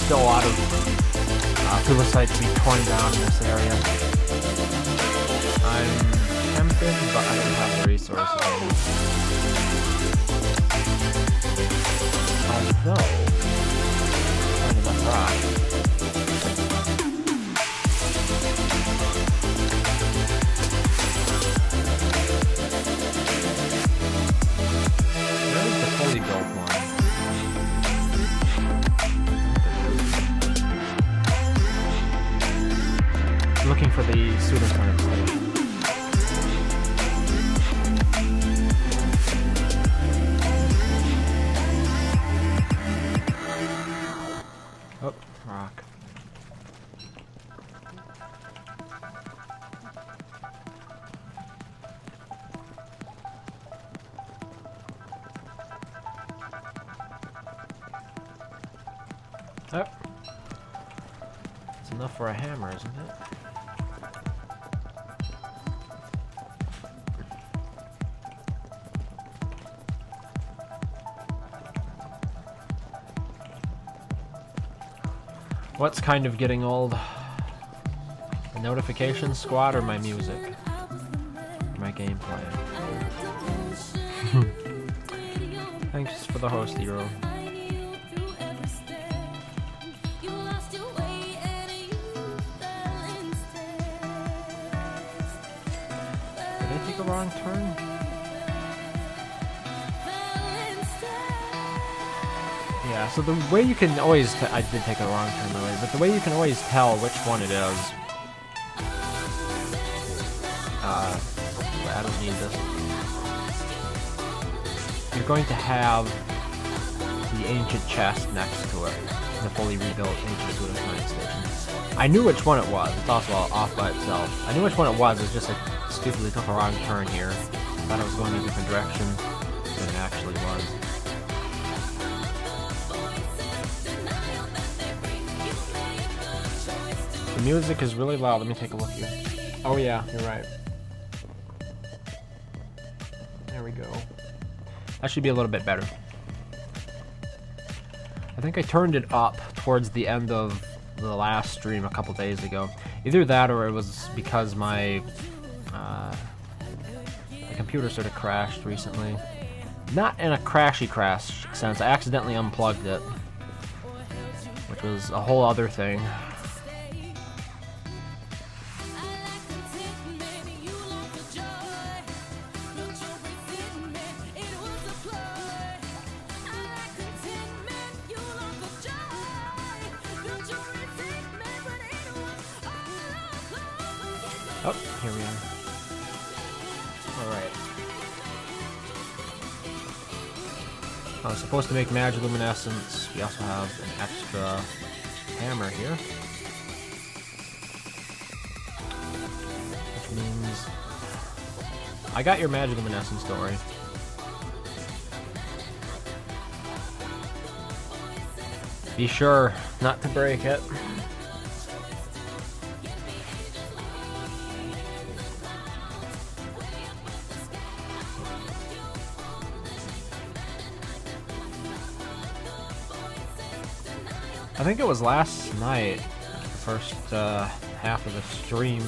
still a lot of Phula sites to be torn down in this area. I'm tempted, but I don't have the resources. Although, under that rock. Where's the fully built one? Looking for the pseudo-turnip station. Oh, rock. Oh. It's enough for a hammer, isn't it? What's kind of getting old? The notification squad or my music? My gameplay? Thanks for the host, Hero. Did I take a wrong turn? Yeah, so the way you can always I did take a wrong turn by the way, but the way you can always tell which one it is. I don't need this. You're going to have the ancient chest next to it, the fully rebuilt ancient pseudo-turnip station. I knew which one it was. It's also off by itself. I knew which one it was. It's just I stupidly took a wrong turn here. Thought I was going in a different direction than it actually was. The music is really loud. Let me take a look here. Oh yeah, you're right. There we go. That should be a little bit better. I think I turned it up towards the end of the last stream a couple days ago. Either that or it was because my computer sort of crashed recently. Not in a crashy crash sense. I accidentally unplugged it, which was a whole other thing. Oh, here we are. Alright. I was supposed to make Magiluminescence. We also have an extra hammer here. Which means... I got your Magiluminescence, don't worry. Be sure not to break it. I think it was last night, the first half of the stream.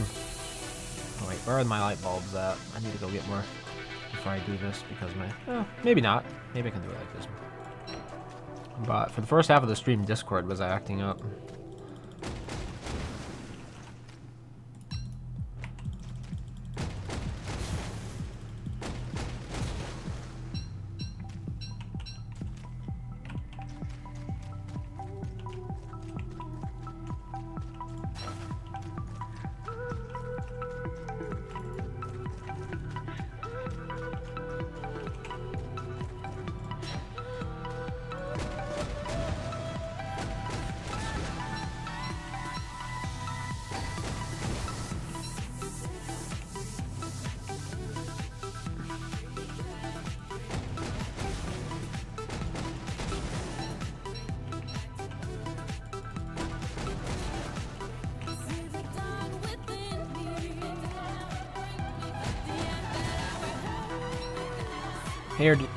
Oh wait, where are my light bulbs at? I need to go get more before I do this because my... maybe not. Maybe I can do it like this. But for the first half of the stream, Discord was acting up.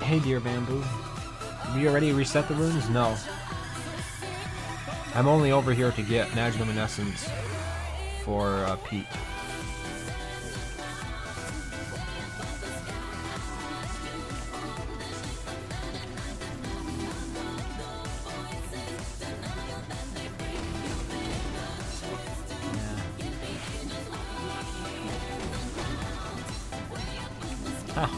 Hey dear Bamboo, we already reset the runes? No. I'm only over here to get Magiluminescence for Pete. Huh.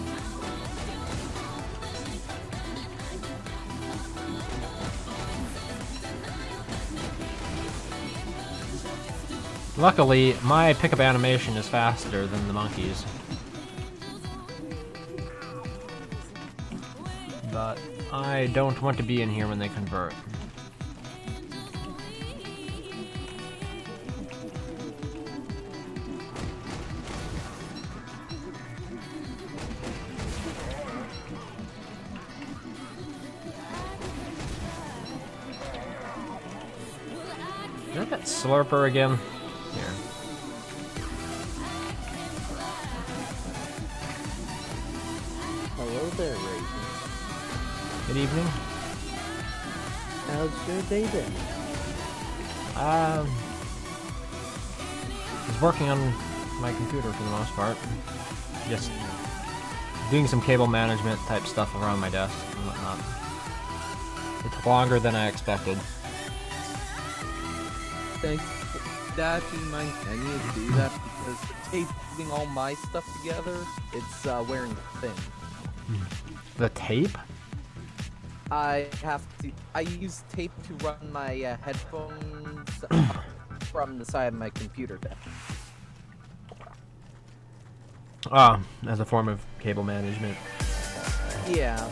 Luckily, my pickup animation is faster than the monkey's. But I don't want to be in here when they convert. Is that Slurper again? Here. Hello there, Raven. Good evening. How's your day been? I was working on my computer for the most part. Just doing some cable management type stuff around my desk and whatnot. It took longer than I expected. Thanks for that. Do you mind can you do that? Because taping all my stuff together, it's wearing thin. The tape? I use tape to run my headphones from the side of my computer desk. Ah, as a form of cable management. Yeah,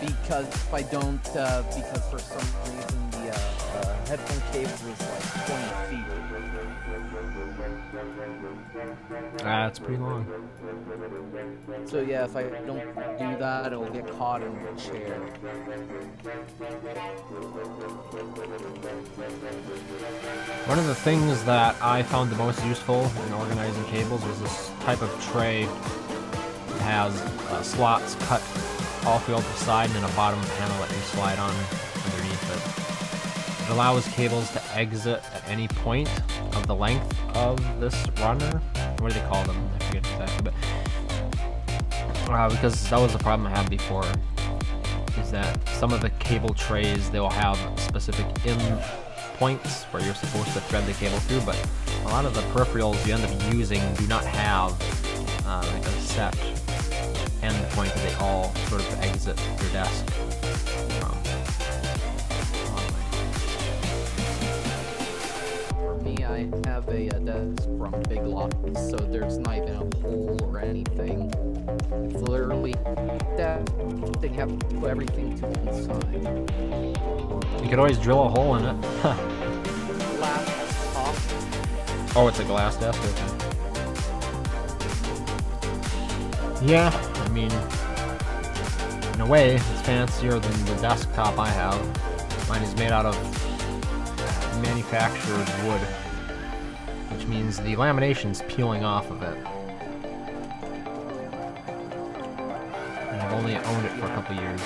because if I don't, because for some reason the headphone cable is like 20 feet. Ah, that's pretty long. So yeah, if I don't do that, it'll get caught in the chair. One of the things that I found the most useful in organizing cables was this type of tray that has slots cut all throughout the side and then a bottom panel that you slide on underneath it. It allows cables to exit at any point of the length of this runner. What do they call them? I forget exactly, but because that was the problem I had before, is that some of the cable trays, they will have specific end points where you're supposed to thread the cable through, but a lot of the peripherals you end up using do not have like a set end point that they all sort of exit your desk from. For me, I have a desk from Big Lots, so there's not even a hole or anything. It's literally that they have to put everything to inside. You could always drill a hole in it. Glass top. Oh, it's a glass desk? Okay. Yeah, I mean, in a way, it's fancier than the desktop I have. Mine is made out of manufactured wood, which means the lamination's peeling off of it. And I've only owned it for a couple years.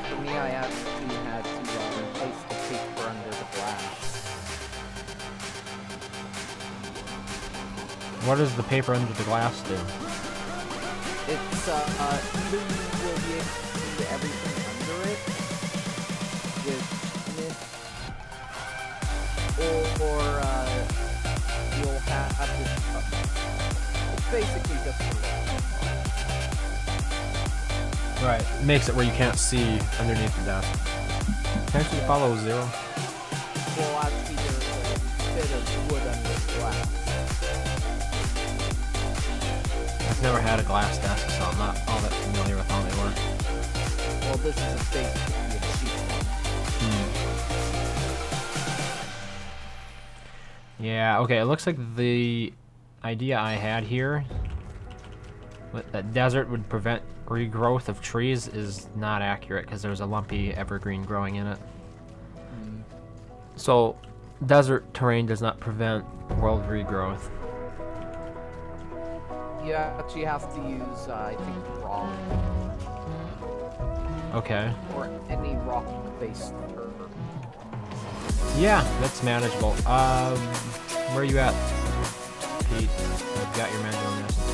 For me, I actually had to replace the paper under the glass. What does the paper under the glass do? It's either you will be able to see everything under it with Schmidt, or you'll have this. It's basically just a Right, it makes it where you can't see underneath the desk. Can't you follow zero? well, actually, there's a bit of wood under the glass. I've never had a glass desk, so I'm not all that familiar with how they work. Well, this is basically a cheap one. Yeah, okay, it looks like the idea I had here, that desert would prevent regrowth of trees, is not accurate because there's a lumpy evergreen growing in it. So, desert terrain does not prevent world regrowth. You actually have to use, I think, rock. Okay. Or any rock-based herb. Yeah, that's manageable. Where are you at, Pete? I've got your manual in essence.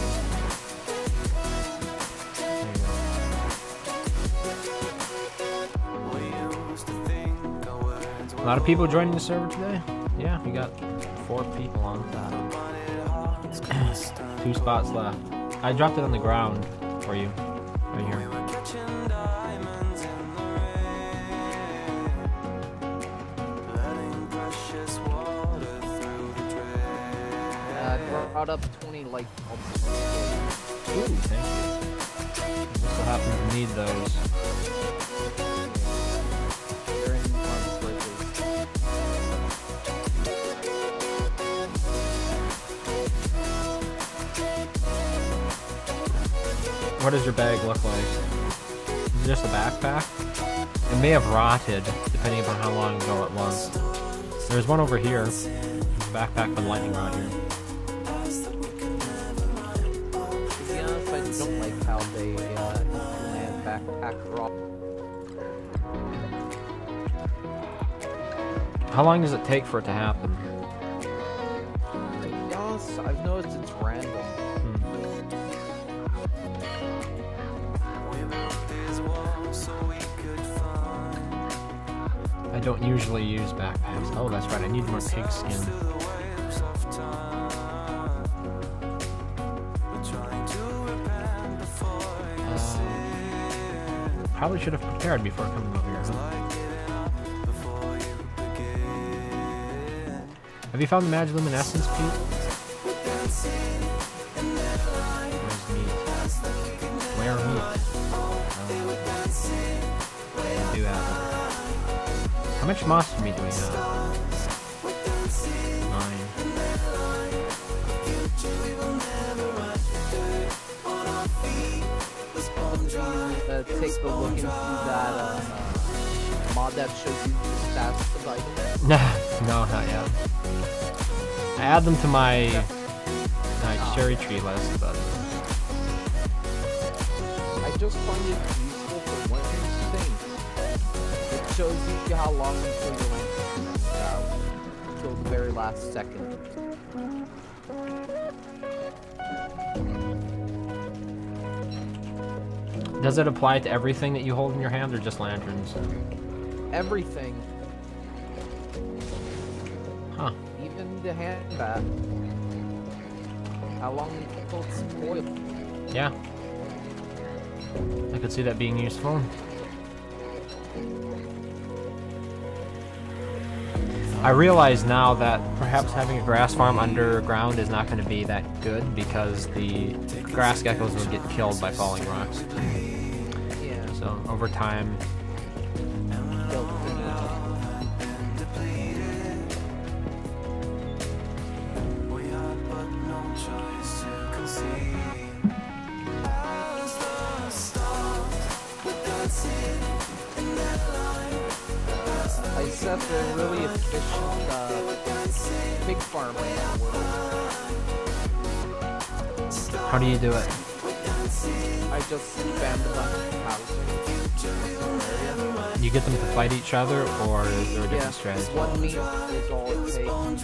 A lot of people joining the server today. Yeah, we got 4 people on. 2 spots left. I dropped it on the ground for you, right here. Brought up 20 light bulbs. Ooh, thank you. Just so happen to need those. They're in one places. What does your bag look like? Is it just a backpack? It may have rotted, depending upon how long ago it was. There's one over here. There's a backpack with lightning rod here. I don't like how they land backpack rock. How long does it take for it to happen? To be honest, I've noticed it's random. I don't usually use backpacks. Oh, that's right. I need more pig skin. Probably should have prepared before coming over here, huh? Have you found the Magiluminescence, Pete? Where's meat? Where meat? I do have it. How much monster meat do we have? 9. Take a look into that mod that shows you the stats of items. No, not yet. I add them to my cherry tree list, but I just find it useful for one thing. It shows you how long until your lantern runs out, until the very last second. does it apply to everything that you hold in your hand, or just lanterns? Everything. Huh. Even the hand bat. How long until it's spoiled? Yeah. I could see that being useful. I realize now that perhaps having a grass farm underground is not going to be that good because the grass geckos will get killed by falling rocks. Yeah. So over time, I set the really efficient pig farm in the world. how do you do it? I just spam a bunch of housing. You get them to fight each other, or is there a different strategy? One meat is all it takes.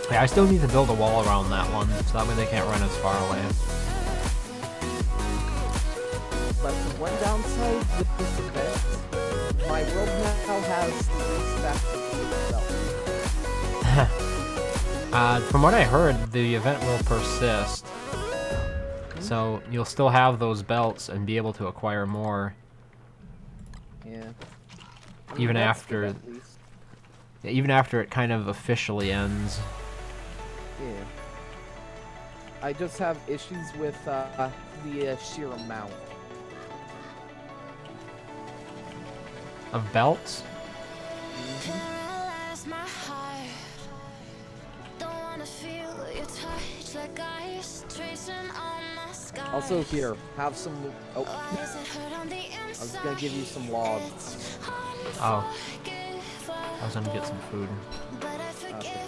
Yeah, I still need to build a wall around that one, so that way they can't run as far away. But the one downside with this event, my rogue now has 3 stacks of From what I heard, the event will persist. So you'll still have those belts and be able to acquire more. Yeah. Even that's after- good, at least. Even after it kind of officially ends. Yeah. I just have issues with the sheer amount. Of belts? Also here, have some... Oh. I was gonna give you some logs. Oh. I was gonna get some food. Okay.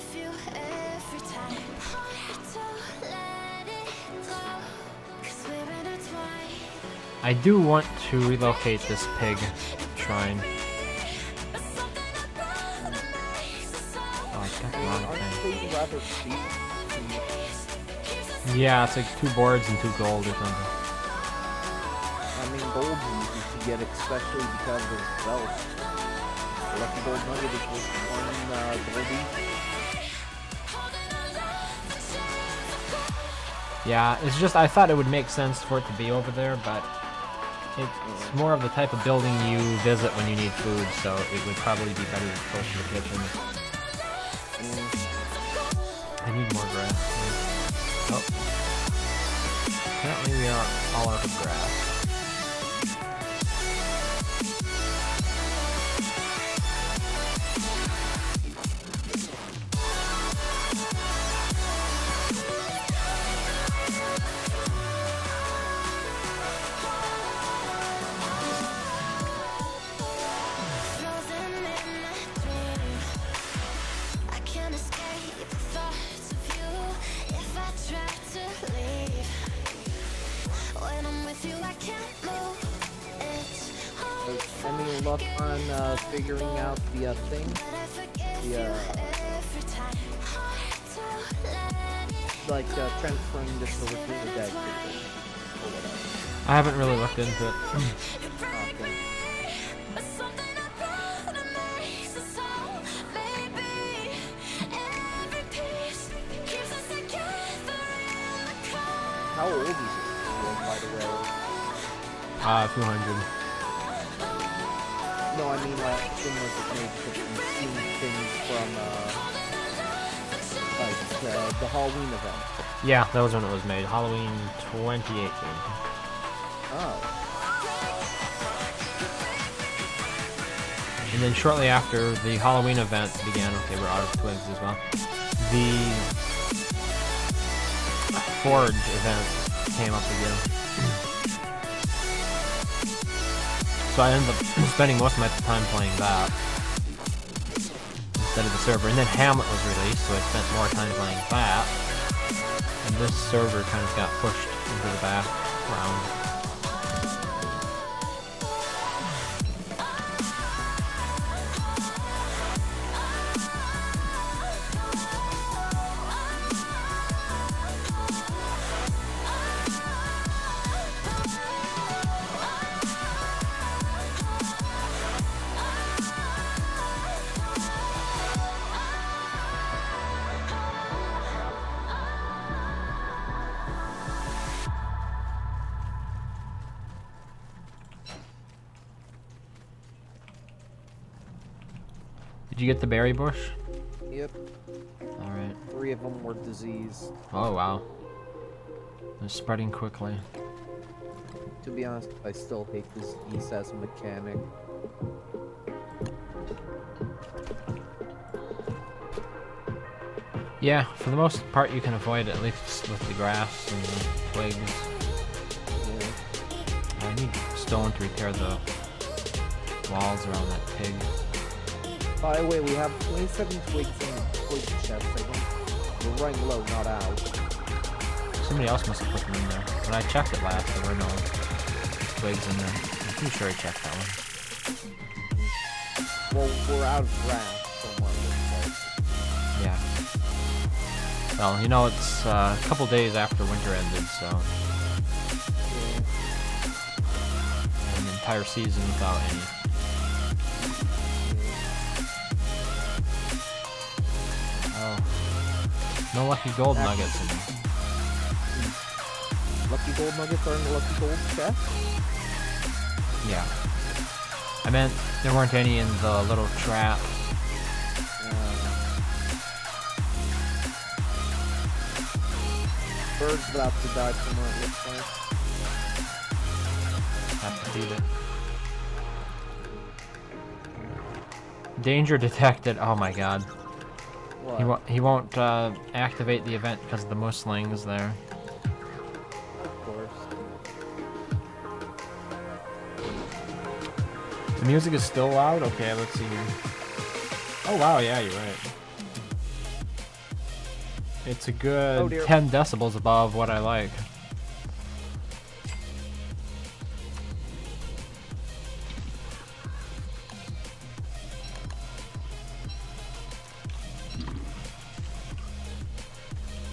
I do want to relocate this pig shrine. Oh, I got the wrong Aren't thing. they rather cheap? Yeah, it's like 2 boards and 2 gold or something. I mean, gold you can get especially because of belts. Lucky gold nugget is worth 1 gold each. Yeah, it's just I thought it would make sense for it to be over there, but it's more of the type of building you visit when you need food, so it would probably be better close to the kitchen. I need more grass. Oh. Apparently we are all out of grass. Any luck on figuring out the thing? Like transferring this over to the dead or whatever. I haven't really looked into it. Okay. How old is it, by the way? A few hundred. No, I mean like when was it made? Because we've seen things from the Halloween event. Yeah, that was when it was made. Halloween 2018. Oh. And then shortly after the Halloween event began, okay, we're out of twigs as well, the Forge event came up again. So I ended up spending most of my time playing that instead of the server. And then Hamlet was released, so I spent more time playing that. And this server kind of got pushed into the background. Did you get the berry bush? Yep. Alright. 3 of them were diseased. Oh wow. They're spreading quickly. To be honest, I still hate this disease as a mechanic. Yeah, for the most part you can avoid it, at least with the grass and the twigs. Yeah. I need stone to repair the walls around that pig. By the way, we have 27 twigs in the twig chest. We're running low, not out. Somebody else must have put them in there. When I checked it last, there were no twigs in there. I'm pretty sure I checked that one. Well, we're out of grass from what it looks Yeah. Well, you know, it's a couple days after winter ended, so like. an entire season without any. Oh, no lucky gold nuggets in there. Lucky gold nuggets are in the lucky gold chest? Yeah. I meant there weren't any in the little trap. Bird's about to die somewhere, it looks like. Have to feed it. Danger detected. Oh my god. What? He won't activate the event because the muslings there. Of course. The music is still loud? Okay, let's see here. Oh wow, yeah, you're right. It's a good 10 decibels above what I like.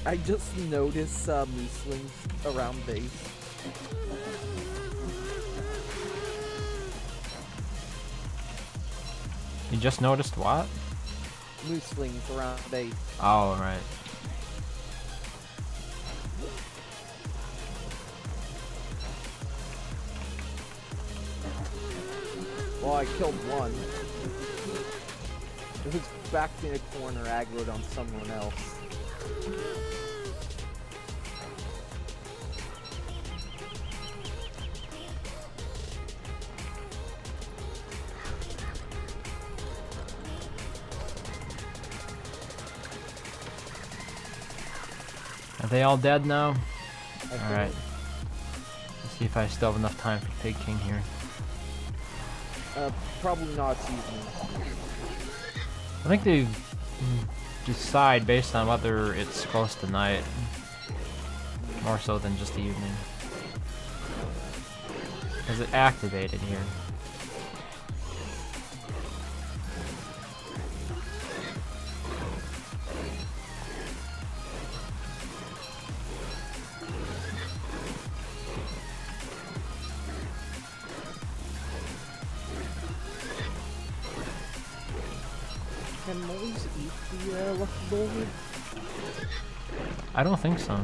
I just noticed mooselings around base. You just noticed what? Mooselings around base. Oh, right. Well, I killed one. It was backed in a corner, aggroed on someone else. Are they all dead now? I Alright. Let's see if I still have enough time for Pig King here. Probably not this evening. I think they decide based on whether it's close to night. More so than just the evening. Is it activated here? Can moles eat the lucky boulder? I don't think so.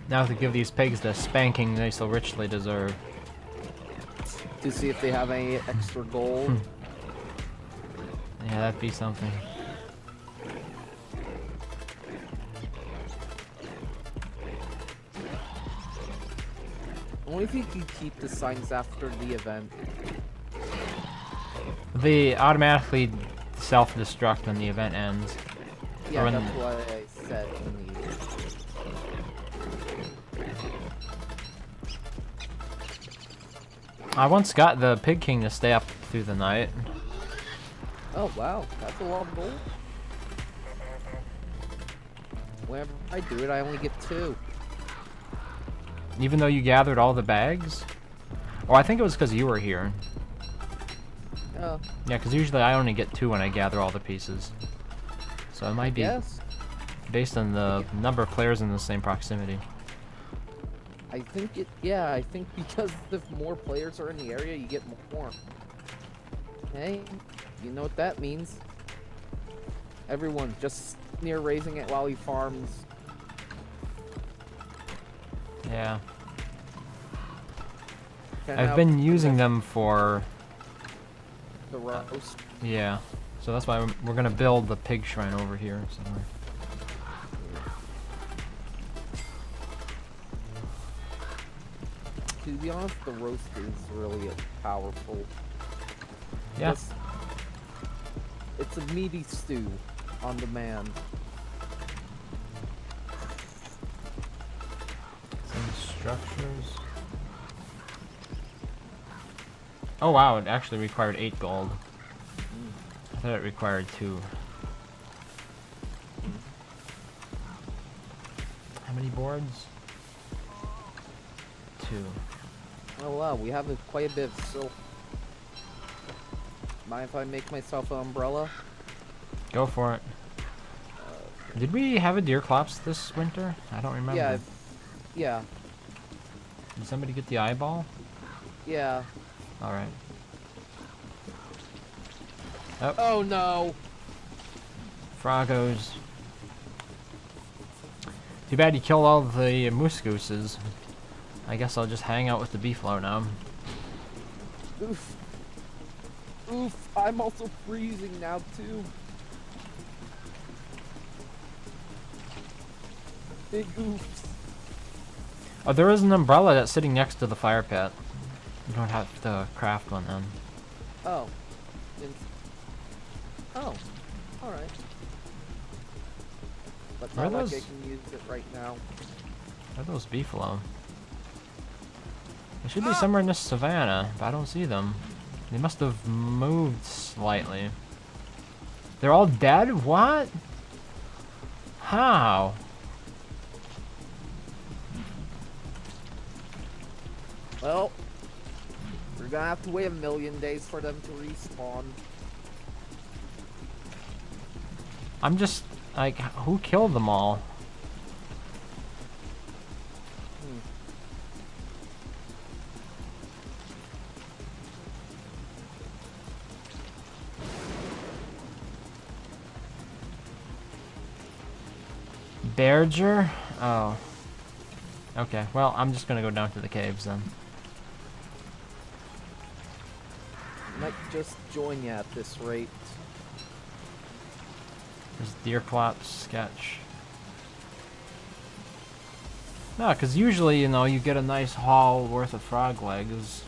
Now to give these pigs the spanking they so richly deserve. To see if they have any extra gold. Yeah, that'd be something. Only if you can keep the signs after the event. They automatically self-destruct when the event ends. Yeah, when that's why I said in the... I once got the Pig King to stay up through the night. Oh wow, that's a lot of gold. Whenever I do it, I only get 2. Even though you gathered all the bags? Oh, I think it was because you were here. Oh. Yeah, because usually I only get 2 when I gather all the pieces. So it might be Yes. based on the number of players in the same proximity. I think it, yeah, I think because if more players are in the area, you get more. Hey, you know what that means. Everyone just near raising it while he farms. Yeah. Can I've have been using them for... the roast. Yeah. So that's why we're gonna build the pig shrine over here somewhere. To be honest, the roast is really powerful. Yeah. It's a meaty stew on demand. Some structures. Oh wow, it actually required 8 gold. I thought it required 2. How many boards? 2. Oh wow, we have quite a bit of silk. Mind if I make myself an umbrella? Go for it. Did we have a deer clops this winter? I don't remember. Yeah, yeah, Did somebody get the eyeball? yeah. Alright. Oh no! Frogos. Too bad you killed all the moose gooses. I guess I'll just hang out with the beefalo now. Oof. Oof, I'm also freezing now too. Big oofs. Oh, there is an umbrella that's sitting next to the fire pit. You don't have to craft one then. Oh. Oh. Alright. But Where not are like I those- can use it right now. Where are those beefalo? They should be somewhere in this savannah, but I don't see them. They must have moved slightly. They're all dead? What? How? Well, we're gonna have to wait 1,000,000 days for them to respawn. I'm just, like, who killed them all? Berger? Oh. Okay, well, I'm just gonna go down to the caves then. Might just join you at this rate. There's Deerclop's sketch. No, because usually, you know, you get a nice haul worth of frog legs.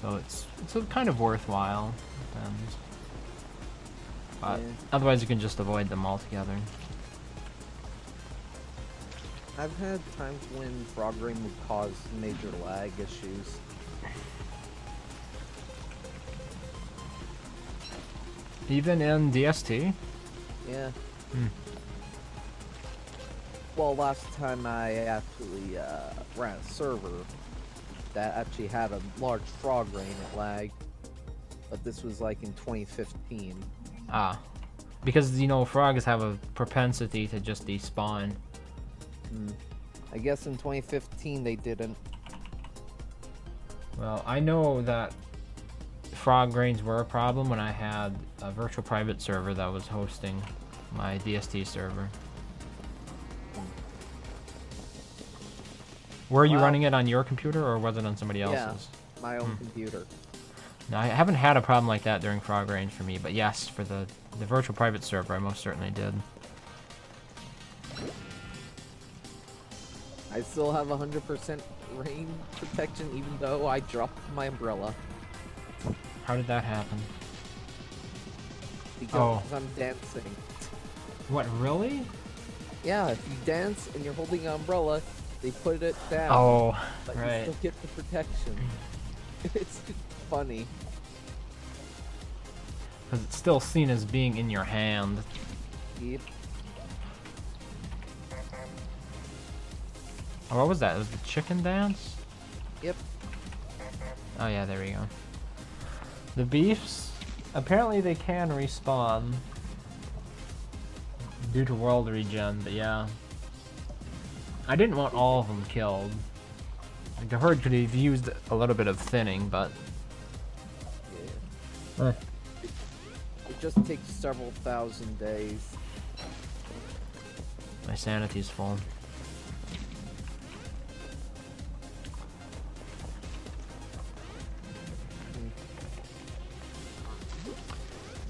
So it's kind of worthwhile. Depends. But Yeah. otherwise you can just avoid them altogether. I've had times when frog rain would cause major lag issues. Even in DST? Yeah. Hmm. Well, last time I actually ran a server that actually had a large frog rain, it lagged. But this was like in 2015. Ah. Because, you know, frogs have a propensity to just despawn. I guess in 2015 they didn't. Well, I know that frog rains were a problem when I had a virtual private server that was hosting my DST server. Were you Wow. running it on your computer or was it on somebody else's? Yeah, my own computer. No, I haven't had a problem like that during frog rain for me, but yes, for the virtual private server, I most certainly did. I still have 100% rain protection even though I dropped my umbrella. How did that happen? Because I'm dancing. What, really? Yeah, if you dance and you're holding an umbrella, they put it down. Oh, but right. you still get the protection. It's just funny. Because it's still seen as being in your hand. Yep. Oh, what was that? It was the chicken dance? Yep. Oh yeah, there we go. The beefs, apparently they can respawn due to world regen, but yeah. I didn't want all of them killed. Like, the herd could have used a little bit of thinning, but... Yeah. It just takes several thousand days. My sanity's full.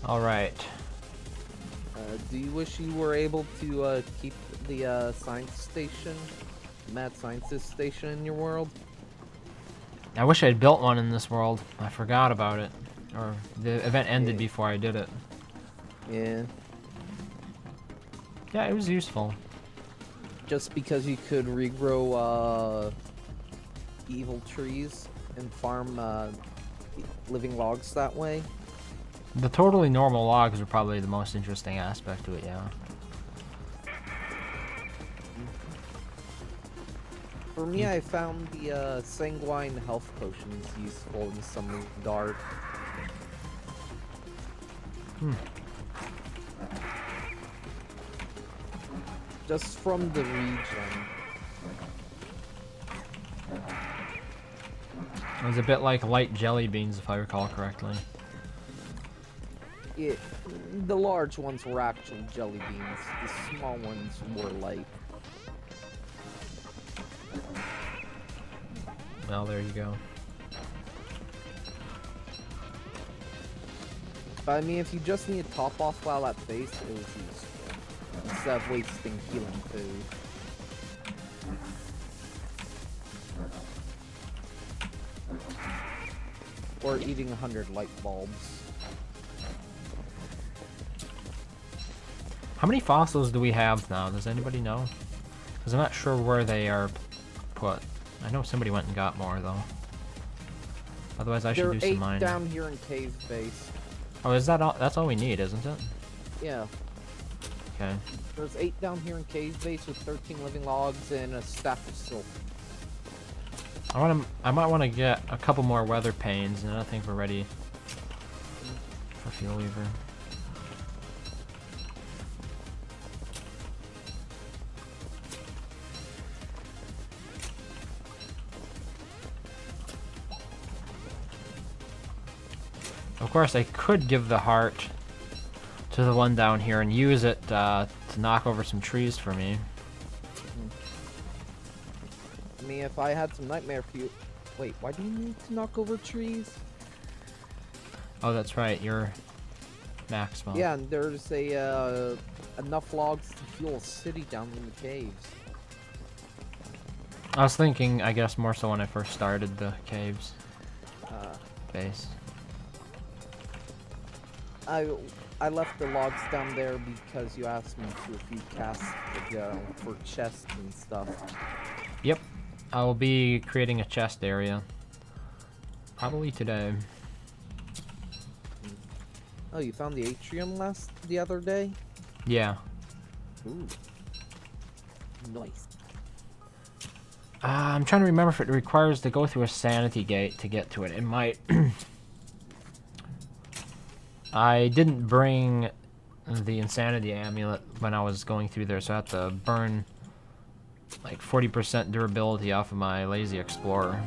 Alright. Do you wish you were able to keep the science station, mad scientist station in your world? I wish I'd built one in this world. I forgot about it. Or the event ended before I did it. Yeah. Yeah, it was useful. Just because you could regrow evil trees and farm living logs that way. The totally normal logs are probably the most interesting aspect to it, yeah. For me, I found the sanguine health potions useful in some regard. Just from the region. It was a bit like light jelly beans, if I recall correctly. The large ones were actual jelly beans. The small ones were light. Well, there you go. But I mean, if you just need to top off while at base, it was useful. Instead of wasting healing food. Or eating 100 light bulbs. How many fossils do we have now? Does anybody know? Because I'm not sure where they are put. I know somebody went and got more though. Otherwise, I should do some mining. There are 8 down here in cave base. Oh, is that all? That's all we need, isn't it? Yeah. Okay. There's 8 down here in cave base with 13 living logs and a stack of silk. I might want to get a couple more weather panes, and I think we're ready for Fuel Weaver. Of course, I could give the heart to the one down here and use it to knock over some trees for me. I mean, if I had some nightmare fuel... Wait, why do you need to knock over trees? Oh, that's right, you're maximum. Yeah, and there's enough logs to fuel a city down in the caves. I was thinking, I guess, more so when I first started the caves base. I left the logs down there because you asked me to a few casts for chests and stuff. Yep. I will be creating a chest area. Probably today. Oh, you found the atrium the other day? Yeah. Ooh. Nice. I'm trying to remember if it requires to go through a sanity gate to get to it. It might. I didn't bring the insanity amulet when I was going through there, so I have to burn like 40% durability off of my lazy explorer.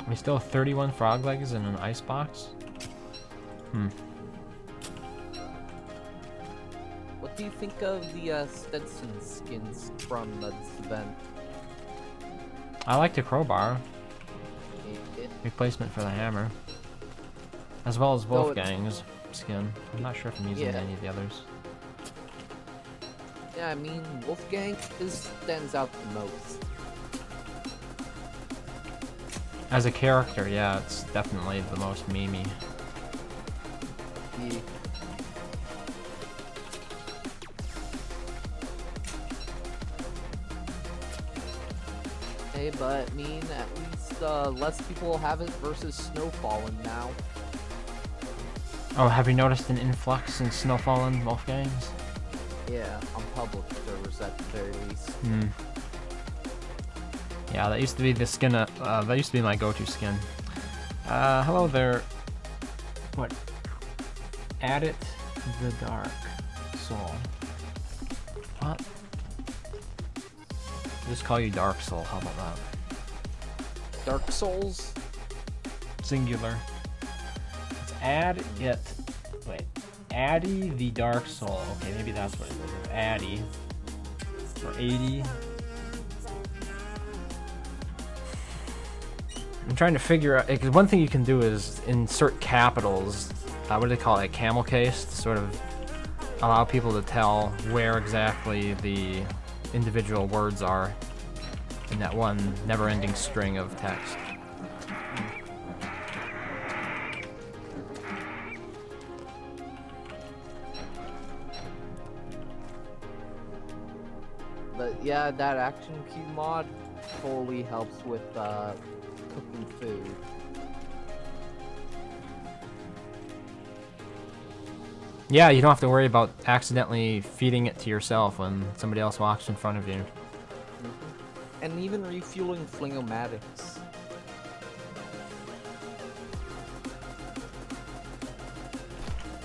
We still have 31 frog legs in an ice box? What do you think of the Stetson skins from this event? I like the crowbar. Replacement for the hammer. As well as Wolfgang's skin. I'm not sure if I'm using any of the others. Yeah, I mean, Wolfgang stands out the most. As a character, yeah, it's definitely the most memey. Yeah. Hey, but I mean, at least less people have it versus Snowfallen now. Oh, have you noticed an influx in Snowfallen Wolfgangs? Yeah, on public servers at the very least. Yeah, that used to be the skin. That used to be my go-to skin. Hello there. What? Add it the dark soul. What? Just call you Dark Soul. How about that? Dark Souls? Singular. Let's add it. Wait. Addy the Dark Soul. Okay, maybe that's what it is. Addy. Or 80. I'm trying to figure out, because one thing you can do is insert capitals, what do they call it, camel case, to sort of allow people to tell where exactly the individual words are in that one never-ending string of text. But yeah, that action cube mod totally helps with cooking food. Yeah, you don't have to worry about accidentally feeding it to yourself when somebody else walks in front of you. And even refueling Flingomatics.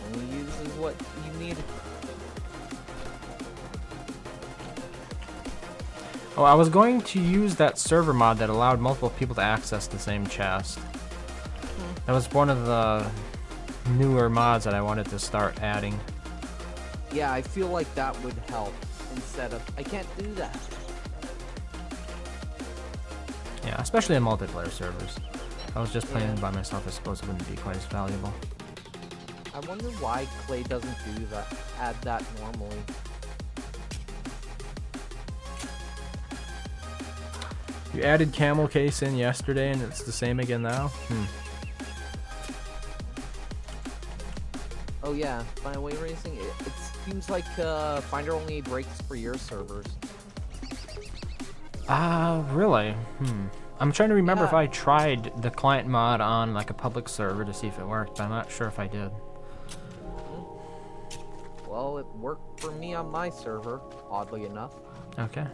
Only uses what you need. Oh, I was going to use that server mod that allowed multiple people to access the same chest. That was one of the newer mods that I wanted to start adding. Yeah, I feel like that would help instead of... I can't do that. Yeah, especially in multiplayer servers. If I was just playing by myself, I suppose it wouldn't be quite as valuable. I wonder why Clay doesn't do that, add that normally. You added camel case in yesterday and it's the same again now? Oh yeah, by the way, Racing, it seems like Finder only breaks for your servers. Really? I'm trying to remember if Yeah. I tried the client mod on like a public server to see if it worked, but I'm not sure if I did. Well, it worked for me on my server, oddly enough. Okay.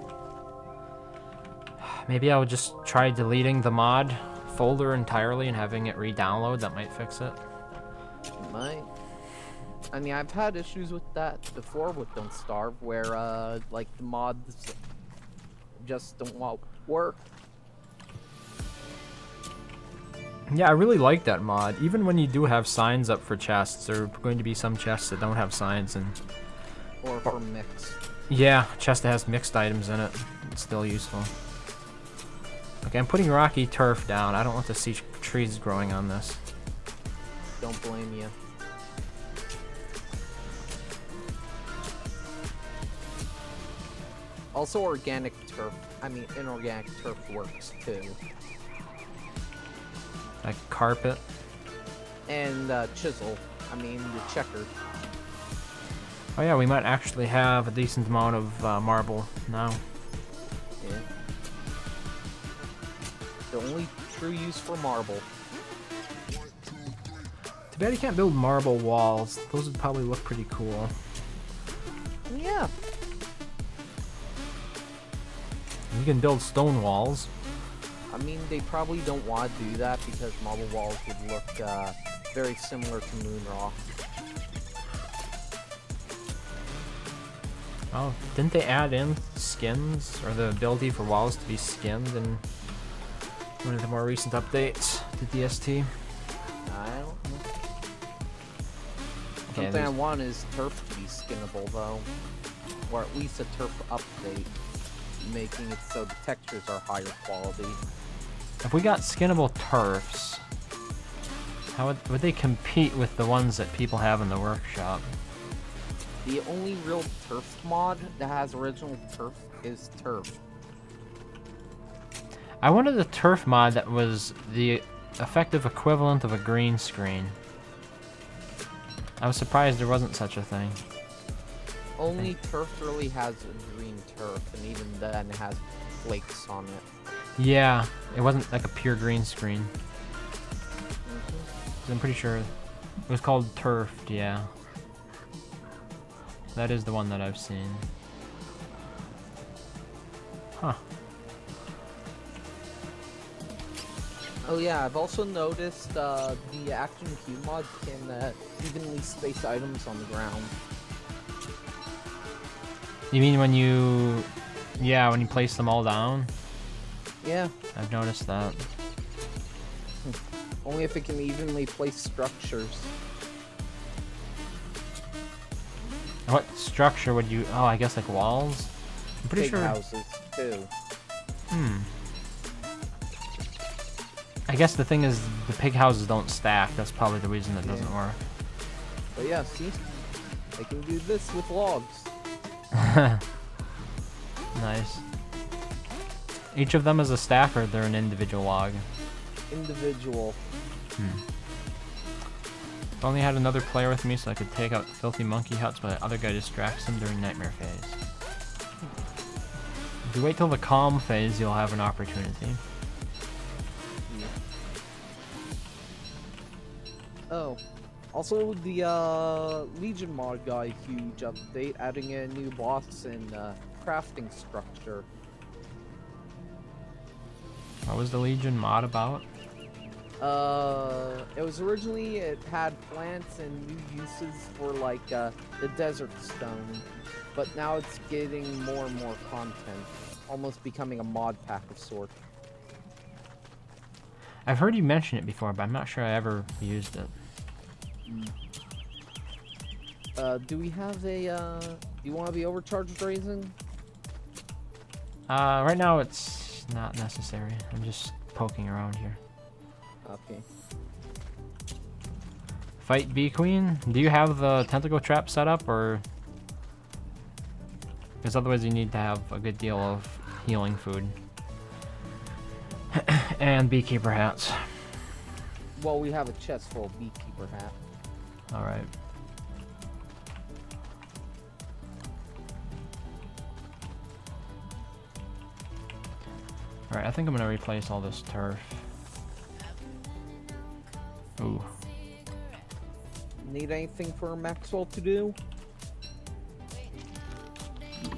Maybe I would just try deleting the mod folder entirely and having it re-download. That might fix it. It might. I mean, I've had issues with that before with Don't Starve, where like the mods just don't work. Yeah, I really like that mod. Even when you do have signs up for chests, there are going to be some chests that don't have signs, and Or for mixed. yeah, chest that has mixed items in it. It's still useful. Okay, I'm putting rocky turf down. I don't want to see trees growing on this. Don't blame you. Also, organic turf. I mean, inorganic turf works too. Like carpet. And chisel. I mean, the checker. Oh yeah, we might actually have a decent amount of marble now. Yeah. The only true use for marble. Too bad you can't build marble walls. Those would probably look pretty cool. Yeah. You can build stone walls. I mean, they probably don't want to do that because marble walls would look very similar to Moon Rock. Oh, didn't they add in skins or the ability for walls to be skinned in one of the more recent updates to DST? I don't know. Okay, Something I want is turf to be skinnable though, or at least a turf update, making it so the textures are higher quality. if we got skinnable turfs, how would they compete with the ones that people have in the workshop? The only real turf mod that has original turf is turf. I wanted a turf mod that was the effective equivalent of a green screen. I was surprised there wasn't such a thing. Only turf really has a green turf, and even then it has flakes on it. Yeah, it wasn't like a pure green screen. 'Cause I'm pretty sure it was called turfed, yeah. That is the one that I've seen. Huh. Oh yeah, I've also noticed the Action Cube mod can evenly space items on the ground. You mean when you... Yeah, when you place them all down? Yeah, I've noticed that. only if it can evenly place structures. What structure would you... Oh, I guess like walls? I'm pretty Big sure... houses too. I guess the thing is the pig houses don't stack. That's probably the reason it doesn't work. But yeah, see, they can do this with logs. Nice. Each of them is a stack, or they're an individual log? Individual. If only I had another player with me so I could take out filthy monkey huts, but the other guy distracts him during nightmare phase. If you wait till the calm phase, you'll have an opportunity. Yeah. Oh, also the Legion mod got a huge update, adding a new boss and crafting structure. What was the Legion mod about? It was originally, it had plants and new uses for like the desert stone, but now it's getting more and more content, almost becoming a mod pack of sorts. I've heard you mention it before, but I'm not sure I ever used it. Do we have a, you want to be overcharged raising? Right now it's not necessary. I'm just poking around here. Okay. Fight Bee Queen? Do you have the tentacle trap set up, or... Because otherwise you need to have a good deal of healing food. And beekeeper hats. Well, we have a chest full of beekeeper hat. Alright. Alright, I think I'm gonna replace all this turf. Ooh. Need anything for Maxwell to do?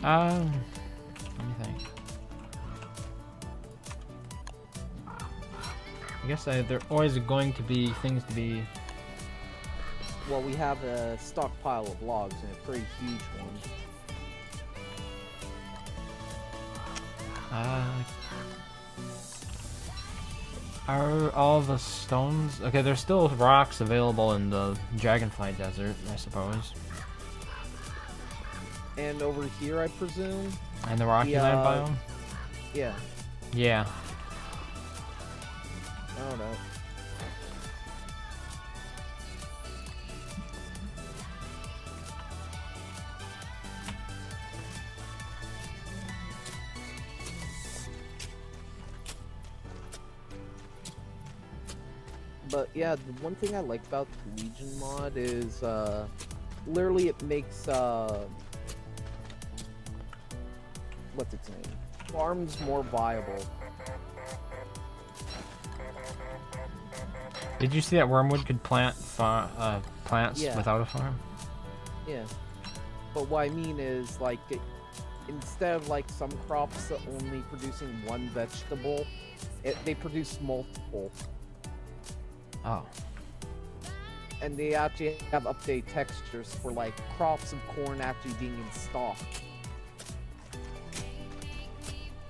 Let me think. I guess there always going to be things to be. Well, we have a stockpile of logs and a pretty huge one. Are all the stones... Okay, there's still rocks available in the Dragonfly Desert, I suppose. And over here, I presume? And the Rocky Land biome? Yeah. Yeah. I don't know. But yeah, the one thing I like about the Legion mod is literally it makes what's its name? Farms more viable. Did you see that Wormwood could plant plants without a farm? Yeah. But what I mean is, like, instead of like some crops only producing one vegetable, they produce multiple. Oh. And they actually have updated textures for like crops of corn actually being in stalk.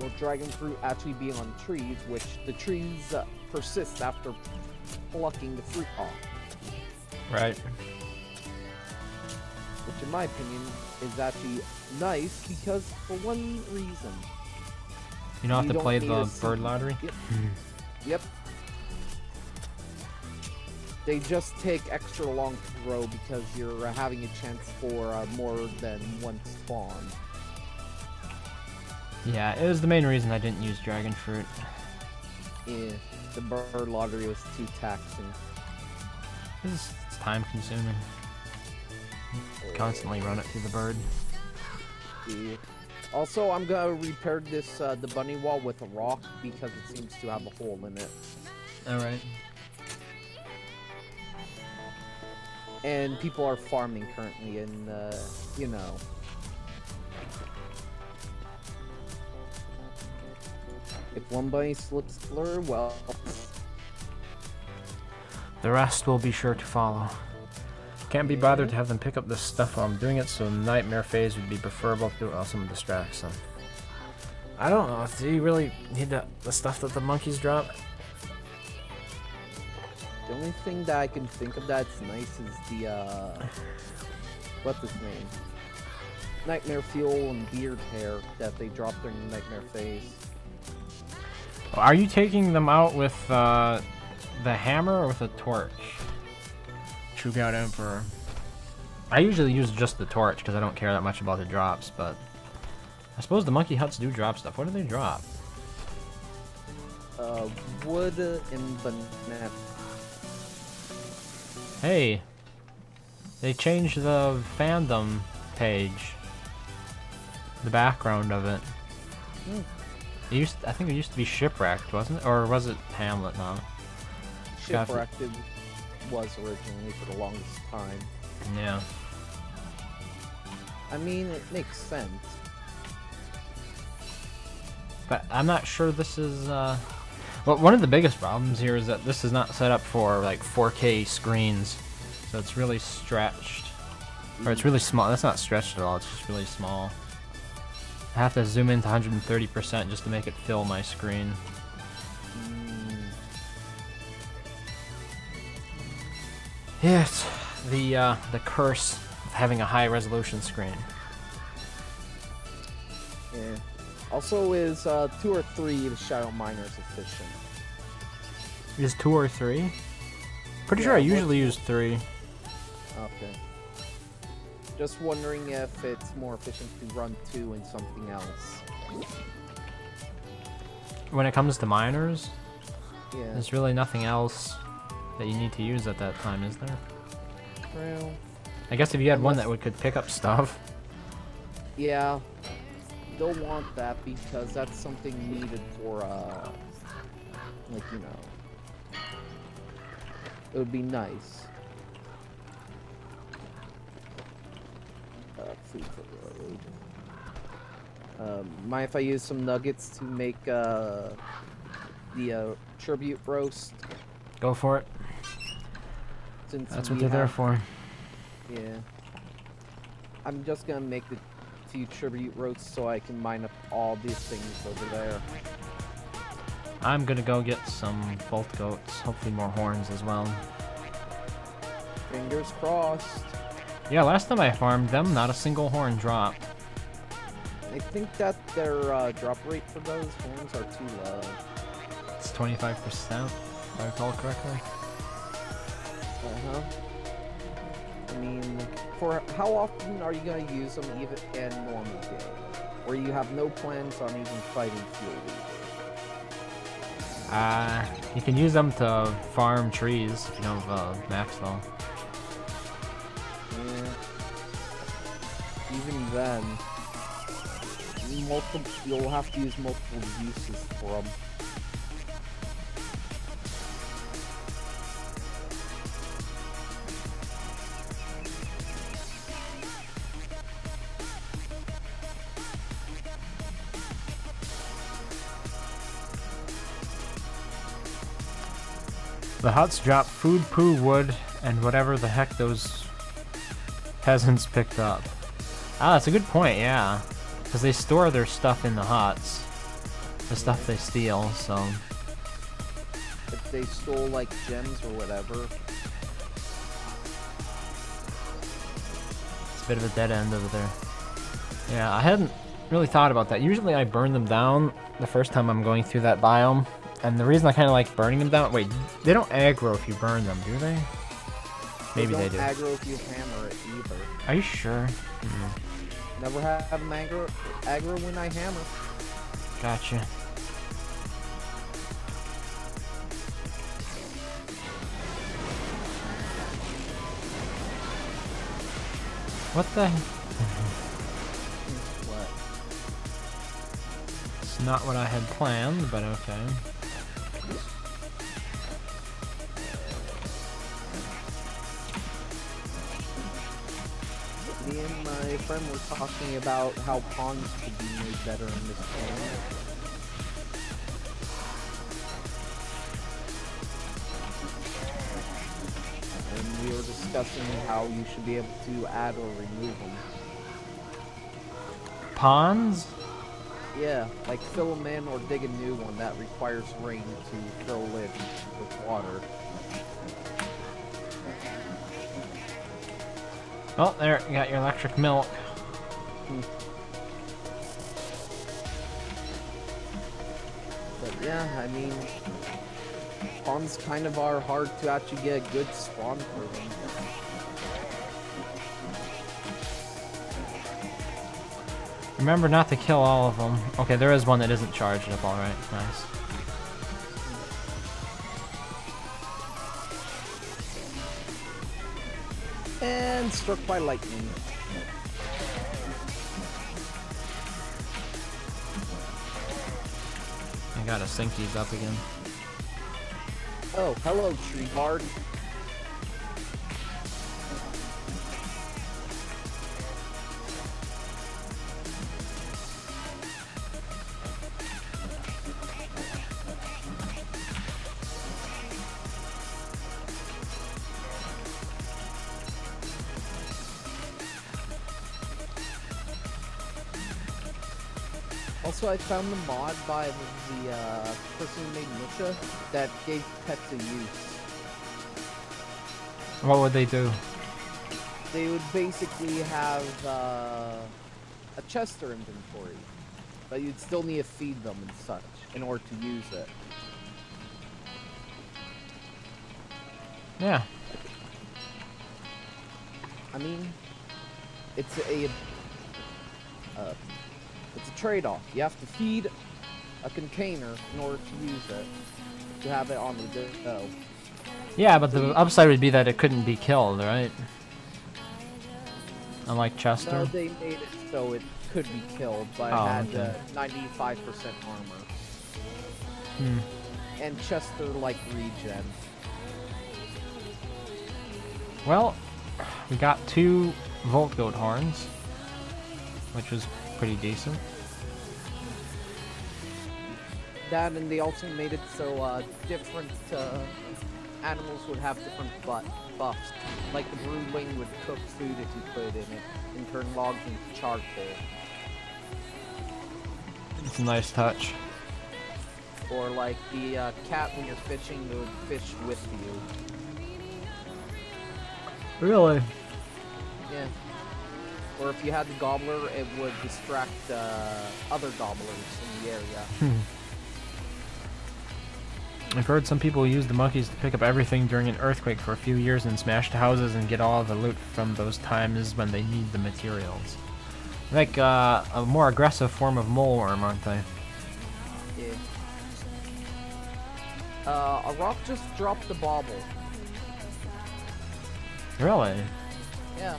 Or dragon fruit actually being on trees, which the trees persist after plucking the fruit off. Right. Which in my opinion is actually nice because for one reason. You don't have to play the bird lottery? Yep. Yep. They just take extra long to grow because you're having a chance for more than one spawn. Yeah, it was the main reason I didn't use dragon fruit. Yeah, the bird lottery was too taxing. It's time consuming. Constantly run it through the bird. Yeah. Also, I'm gonna repair this the bunny wall with a rock because it seems to have a hole in it. Alright. And people are farming currently, and you know. If one bunny slips through, well, the rest will be sure to follow. Can't be bothered to have them pick up this stuff while I'm doing it, so nightmare phase would be preferable to do it while someone distracts them. I don't know. Do you really need the stuff that the monkeys drop? The only thing that I can think of that's nice is the, what's his name? Nightmare Fuel and Beard Hair that they drop during the Nightmare phase. Are you taking them out with the hammer or with a torch? True God Emperor. I usually use just the torch because I don't care that much about the drops, but I suppose the monkey huts do drop stuff. What do they drop? Wood and banana. Hey, they changed the fandom page. The background of it. I think it used to be Shipwrecked, wasn't it? Or was it Hamlet now? Shipwrecked was originally for the longest time. Yeah. I mean, it makes sense. But I'm not sure this is, well, one of the biggest problems here is that this is not set up for, like, 4K screens. So it's really stretched. Or it's really small. That's not stretched at all. It's just really small. I have to zoom in to 130% just to make it fill my screen. Yeah, it's the curse of having a high resolution screen. Yeah. Also, is 2 or 3 the Shadow Miners efficient? Is 2 or 3? Pretty sure I usually use 3. Okay. Just wondering if it's more efficient to run 2 and something else. when it comes to miners, Yeah. there's really nothing else that you need to use at that time, is there? Well, I guess if you had one Unless- that could pick up stuff. yeah. Don't want that because that's something needed for, like, you know. It would be nice. Food for road. Mind if I use some nuggets to make, the, tribute roast? Go for it. Since That's we what they're there have- for. Yeah. I'm just gonna make the 2 tribute roasts so I can mine up all these things over there. I'm gonna go get some bolt goats, hopefully more horns as well. Fingers crossed. Yeah, last time I farmed them, not a single horn dropped. I think that their drop rate for those horns are too low. It's 25%, if I recall correctly. Uh-huh. I mean, for how often are you gonna use them even in normal game? Or you have no plans on even fighting Fuel Weaver? You can use them to farm trees if you don't have Maxwell. Yeah. Even then, you'll have to use multiple uses for them. The huts drop food, poo, wood, and whatever the heck those peasants picked up. Ah, that's a good point, yeah. Because they store their stuff in the huts. The stuff they steal, so... If they stole, like, gems or whatever. It's a bit of a dead end over there. Yeah, I hadn't really thought about that. Usually I burn them down the first time I'm going through that biome. And the reason I kind of like burning them down... Wait, they don't aggro if you burn them, do they? Maybe they do. Don't aggro if you hammer it either. Are you sure? Never have them aggro when I hammer. Gotcha. What the? What? It's not what I had planned, but okay. Me and my friend were talking about how pawns could be made better in this game. And we were discussing how you should be able to add or remove them. Ponds? Yeah, like fill them in or dig a new one that requires rain to fill it with water. Oh, there, you got your electric milk. But yeah, I mean, spawns kind of are hard to actually get a good spawn for them. Remember not to kill all of them. Okay, there is one that isn't charged up, alright, nice. And struck by lightning. I gotta sync these up again. Oh, hello, tree guard. Also, I found the mod by the person who made Musha that gave pets a use. What would they do? They would basically have a Chester inventory, but you'd still need to feed them and such in order to use it. Yeah. I mean, it's a trade-off. You have to feed a container in order to use it, to have it on the go. Yeah, but the upside would be that it couldn't be killed, right? Unlike Chester. No, they made it so it could be killed, but Oh, it had okay. 95% armor. Hmm. And Chester like regen. Well, we got 2 Volt Goat horns, which was pretty decent. That, and they also made it so different animals would have different buffs. Like the Broodwing would cook food if you put it in it, and turn logs into charcoal. It's a nice touch. Or like the cat when you're fishing, it would fish with you. Really? Yeah. Or if you had the Gobbler, it would distract other Gobblers in the area. I've heard some people use the monkeys to pick up everything during an earthquake for a few years and smash the houses and get all the loot from those times when they need the materials. Like a more aggressive form of moleworm, aren't they? Yeah. A rock just dropped the bauble. Really? Yeah.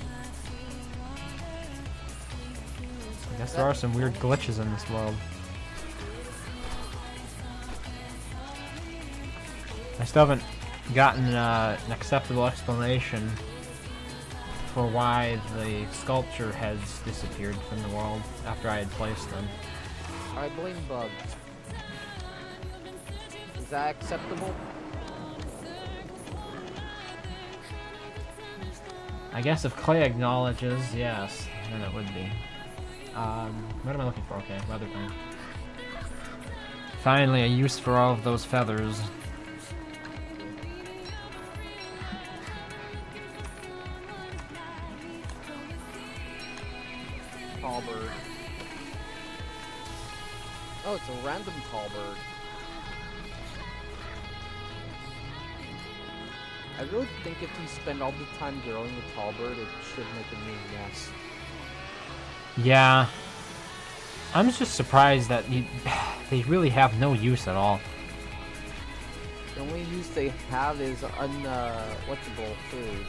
I guess there are some weird glitches in this world. I still haven't gotten an acceptable explanation for why the sculpture heads disappeared from the world after I had placed them. I blame bugs. Is that acceptable? I guess if Clay acknowledges, yes, then it would be. What am I looking for? Okay, weather thing. Finally, a use for all of those feathers. Tall bird. Oh, it's a random tall bird. I really think if you spend all the time growing a tall bird, it should make a new nest. Yeah. I'm just surprised that they really have no use at all. The only use they have is what's-able food.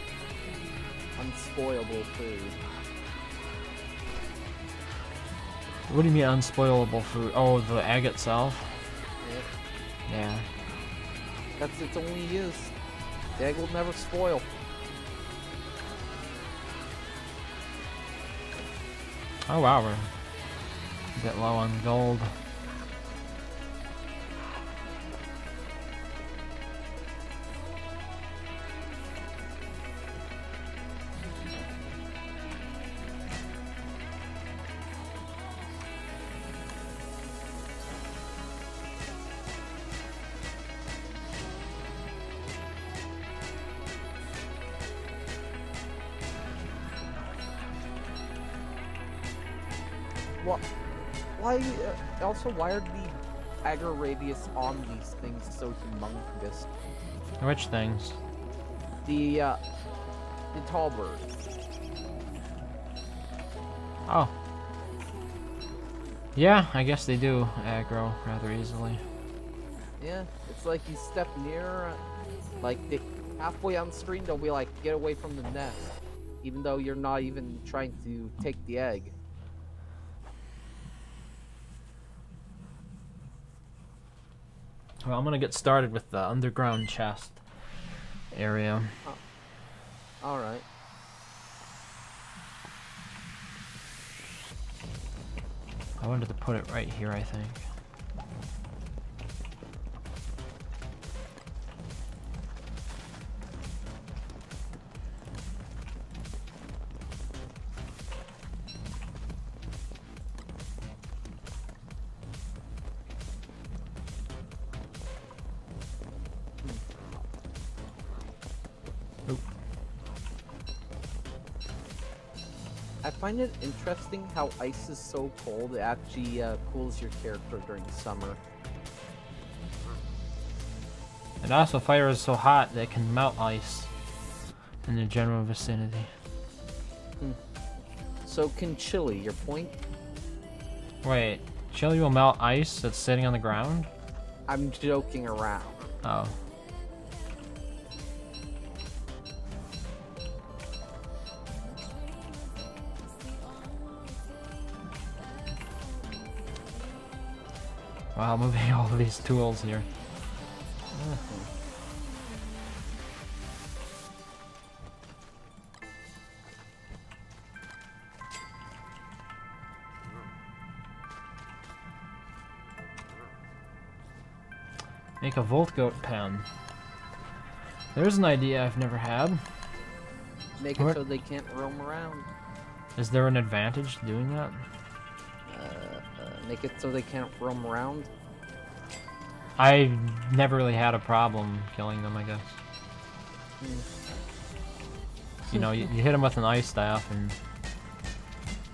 Unspoilable food. What do you mean unspoilable food? Oh, the egg itself? Yeah. That's its only use. The egg will never spoil. Oh wow, we're a bit low on gold. What? Why? Also, why are the aggro radius on these things so humongous? Which things? The tall bird. Oh. Yeah, I guess they do aggro rather easily. Yeah, it's like you step near, like halfway on screen, they'll be like, "Get away from the nest," even though you're not even trying to take the egg. Well, I'm gonna get started with the underground chest area. All right. I wanted to put it right here, I think. I find it interesting how ice is so cold, it actually cools your character during summer. And also, fire is so hot that it can melt ice in the general vicinity. So can chili, your point? Wait, Shelly will melt ice that's sitting on the ground? I'm joking around. Oh. Wow, moving all of these tools here. Make a Volt Goat pen. There's an idea I've never had. Make it so they can't roam around. Is there an advantage to doing that? Make it so they can't roam around. I never really had a problem killing them, I guess. You know, you hit them with an ice staff and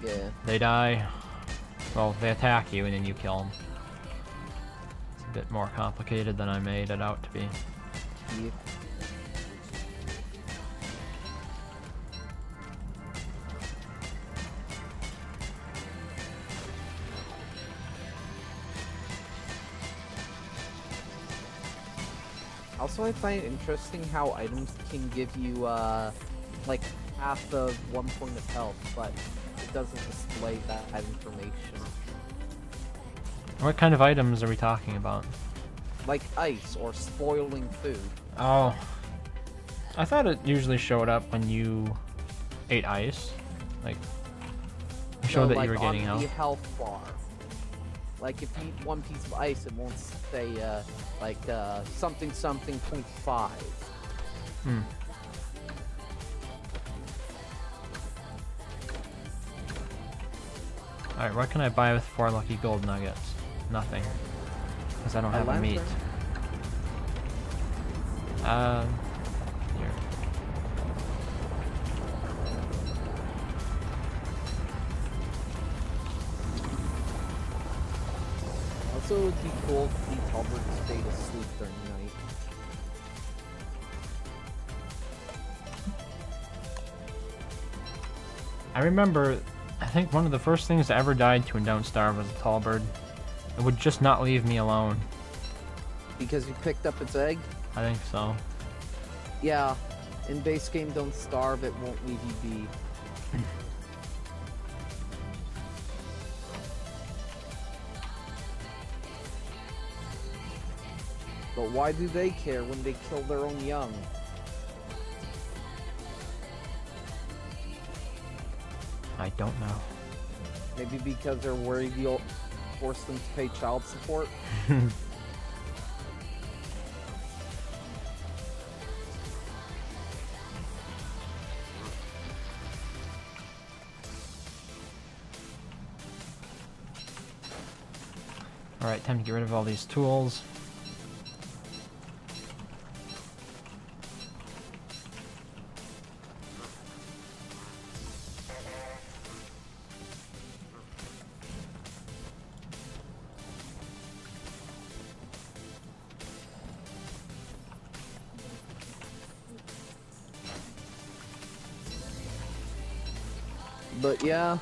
Yeah. they die. Well, they attack you and then you kill them. It's a bit more complicated than I made it out to be. Yep. Also, I find it interesting how items can give you, like, half of 1 point of health, but it doesn't display that information. What kind of items are we talking about? Like ice or spoiling food. Oh. I thought it usually showed up when you ate ice. Like, it showed that like you were getting on the health. health bar. Like, if you eat 1 piece of ice, it won't say, something something 0.5. Hmm. Alright, what can I buy with 4 lucky gold nuggets? Nothing. Because I don't have a meat. Here. Also, it would be cool if the Talbot stayed asleep during the night. I remember, I think one of the first things I ever died to in Don't Starve was a tall bird. It would just not leave me alone. Because you picked up its egg? I think so. Yeah. In base game Don't Starve, it won't leave you be. But why do they care when they kill their own young? I don't know. Maybe because they're worried you'll force them to pay child support? Alright, time to get rid of all these tools. But yeah,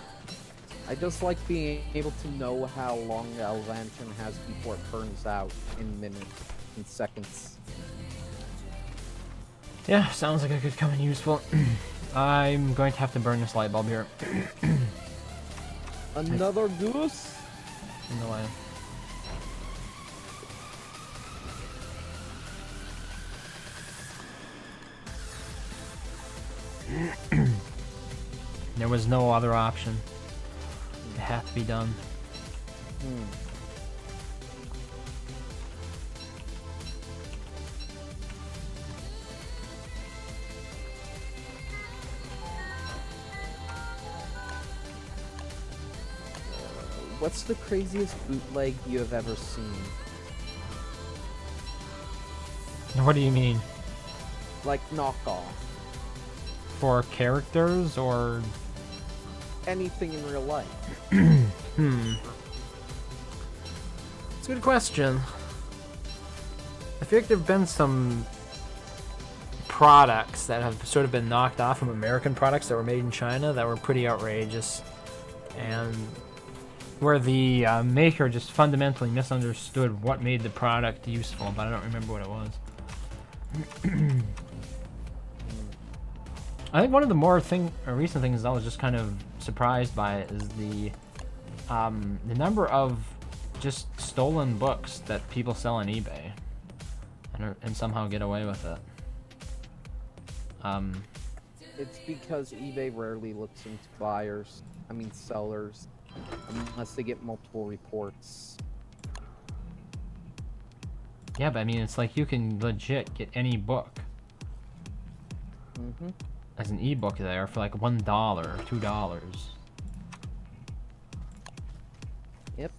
I just like being able to know how long a lantern has before it burns out in minutes and seconds. Yeah, sounds like it could come in useful. I'm going to have to burn this light bulb here. Another goose? In the way. There was no other option. It had to be done. What's the craziest bootleg you have ever seen? What do you mean? Like knockoff. For characters or Anything in real life. It's a good question. I feel like there have been some products that have sort of been knocked off from American products that were made in China that were pretty outrageous. And where the maker just fundamentally misunderstood what made the product useful, but I don't remember what it was. I think one of the more recent things I was just kind of surprised by is the number of just stolen books that people sell on eBay and somehow get away with it. It's because eBay rarely looks into sellers, unless they get multiple reports. Yeah, but I mean, it's like you can legit get any book as an ebook there for like $1 or $2. Yep.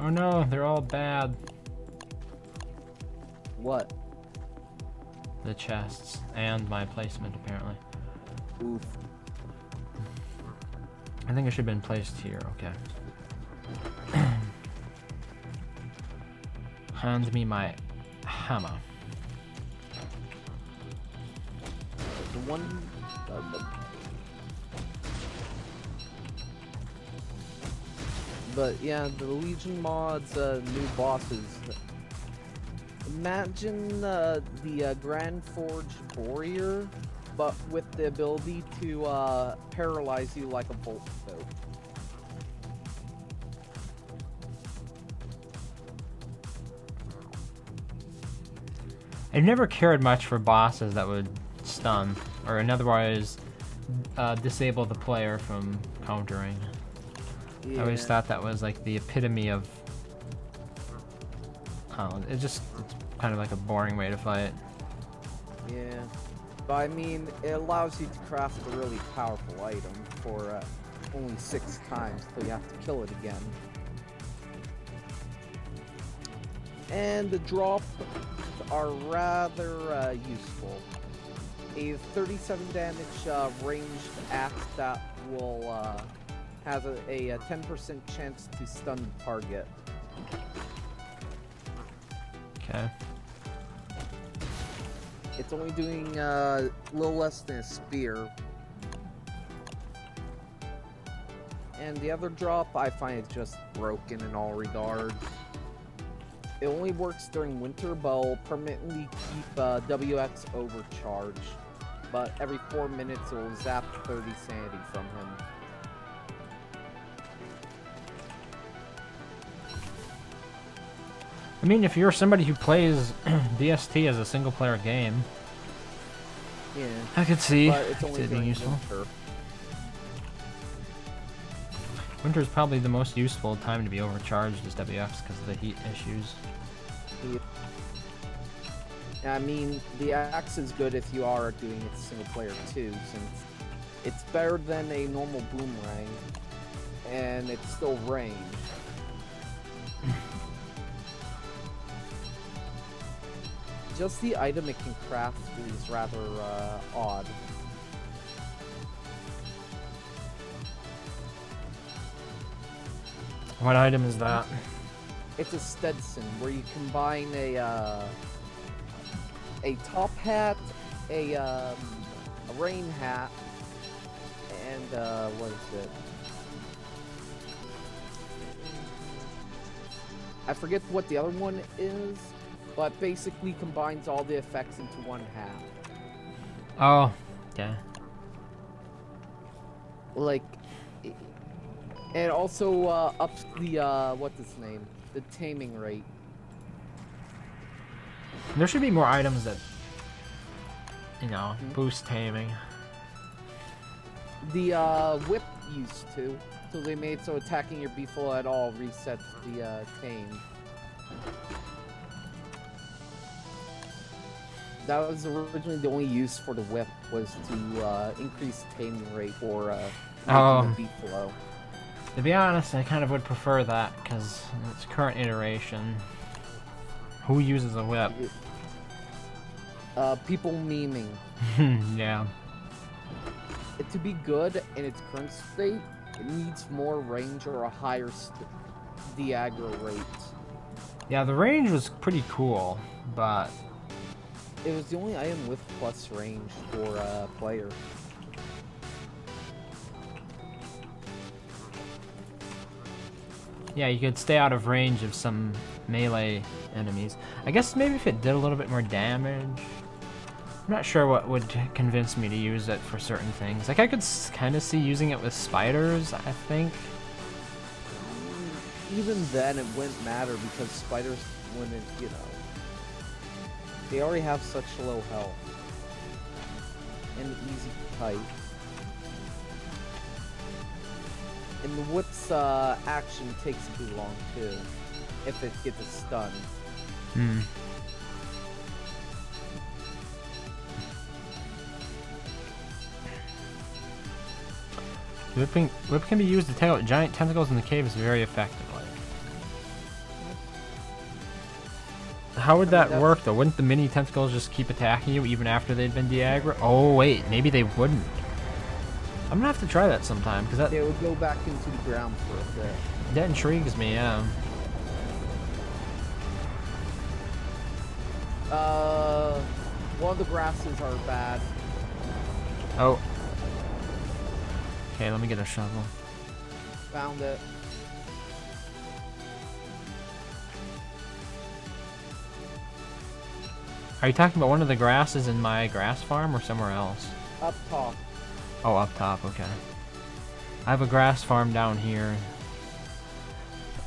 Oh no, they're all bad. What? The chests and my placement, apparently. Oof. I think it should have been placed here. Okay. Hand me my hammer. The one. But yeah, the Legion mods, new bosses. Imagine the Grand Forge Warrior, but with the ability to paralyze you like a bolt bow. I've never cared much for bosses that would stun, or in other words, disable the player from countering. Yeah. I always thought that was like the epitome of... it's kind of like a boring way to fight. Yeah. But I mean, it allows you to craft a really powerful item for only 6 times till you have to kill it again. And the drops are rather useful. A 37 damage ranged axe that will has a 10% chance to stun the target. Okay. It's only doing a little less than a spear. And the other drop, I find it just broken in all regards. It only works during winter, but will permanently keep WX overcharged. But every 4 minutes, it will zap 30 sanity from him. I mean, if you're somebody who plays DST as a single-player game, Yeah. I could see But it's only it being during useful. winter. Winter is probably the most useful time to be overcharged as WX because of the heat issues. Yeah. I mean, the axe is good if you are doing it single player too, since it's better than a normal boomerang, and it's still ranged. Just the item it can craft is rather odd. What item is that? It's a Stetson where you combine a top hat, a rain hat, and what is it? I forget what the other one is, but basically combines all the effects into one hat. Oh, yeah. Like, and also ups the what's its name? The taming rate. There should be more items that, you know, boost taming. The whip used to, so they made so attacking your beefle at all resets the tame. That was originally the only use for the whip, was to increase taming rate for making the beefalo. To be honest, I kind of would prefer that, because in its current iteration, who uses a whip? People memeing. Yeah. To be good in its current state, It needs more range or a higher de-aggro rate. Yeah, the range was pretty cool, but it was the only item with plus range for a player. Yeah, you could stay out of range of some melee enemies. I guess maybe if it did a little bit more damage. I'm not sure what would convince me to use it for certain things. Like, I could kind of see using it with spiders, I think. Even then, it wouldn't matter because spiders wouldn't, you know... They already have such low health. And easy to kite. And the whip's action takes too long, too. If it gets a stun. Hmm. Whip can be used to take out giant tentacles in the caves very effectively. How would that work, though? Wouldn't the mini tentacles just keep attacking you even after they'd been de-aggro? Oh, wait. Maybe they wouldn't. I'm gonna have to try that sometime, because that... They would go back into the ground for a bit. That intrigues me, yeah. One of the grasses are bad. Oh. Okay, let me get a shovel. Found it. Are you talking about one of the grasses in my grass farm or somewhere else? Up top. Oh, up top, okay. I have a grass farm down here.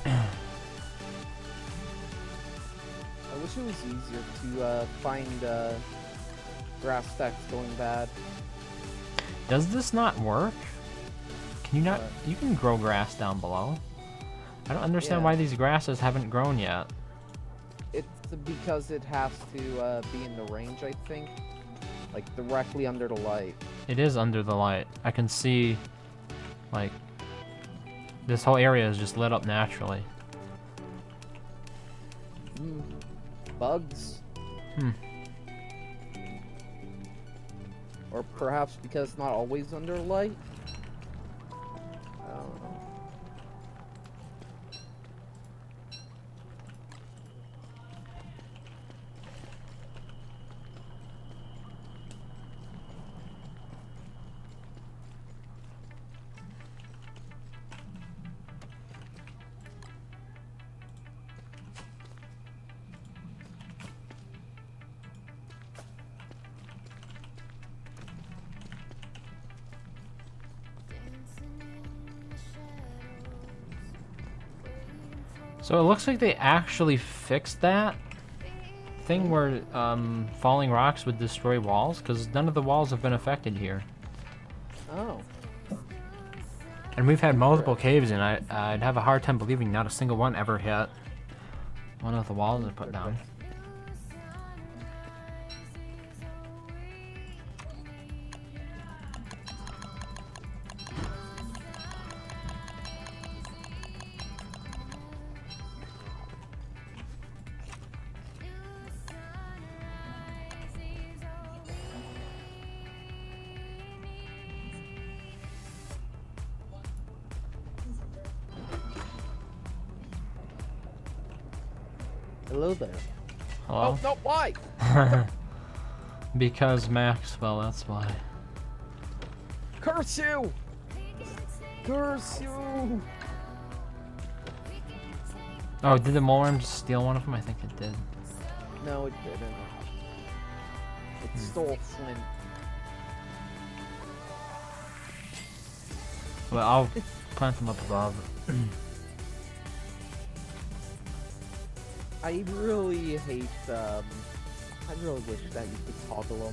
I wish it was easier to find grass stacks going bad. Does this not work? Can you not? You can grow grass down below. I don't understand why these grasses haven't grown yet. It's because it has to be in the range, I think. Like, directly under the light. It is under the light. I can see, like, this whole area is just lit up naturally. Bugs? Or perhaps because it's not always under light? I don't know. So it looks like they actually fixed that thing where falling rocks would destroy walls, because none of the walls have been affected here. Oh. And we've had multiple caves in. I'd have a hard time believing not a single one ever hit one of the walls I put down. Hello there. Hello? Oh, no, why? Because Maxwell, that's why. Curse you! Curse you! Oh, did the moleworm just steal one of them? I think it did. No, it didn't. It stole Flint. Well, I'll plant them up above. I really hate, I really wish that you could toggle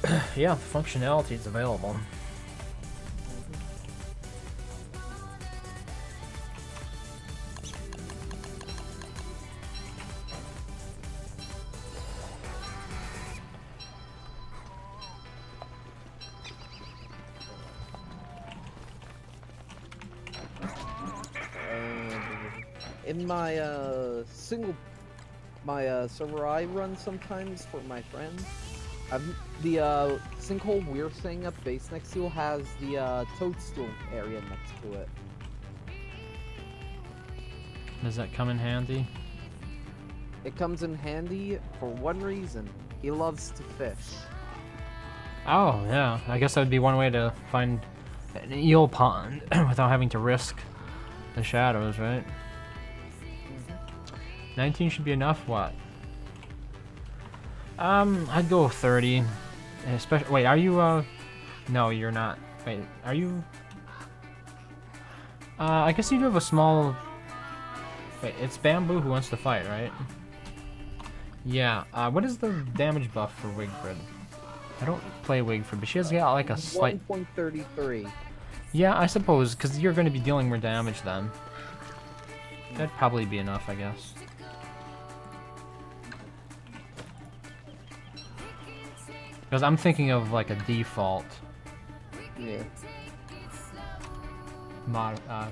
them. Yeah, the functionality is available. In my server I run sometimes for my friends, The sinkhole we're staying at base next to has the toadstool area next to it. Does that come in handy? It comes in handy for one reason. He loves to fish. Oh, yeah. I guess that would be one way to find an eel pond without having to risk the shadows, right? 19 should be enough, what? I'd go 30. Especially, wait, are you, no, you're not. Wait, are you? I guess you do have a small, wait, it's Bamboo who wants to fight, right? Yeah, what is the damage buff for Wigfrid? I don't play Wigfrid, but she has got like a slight... 1.33. Yeah, I suppose, because you're going to be dealing more damage then. That'd probably be enough, I guess. Because I'm thinking of like a default Yeah.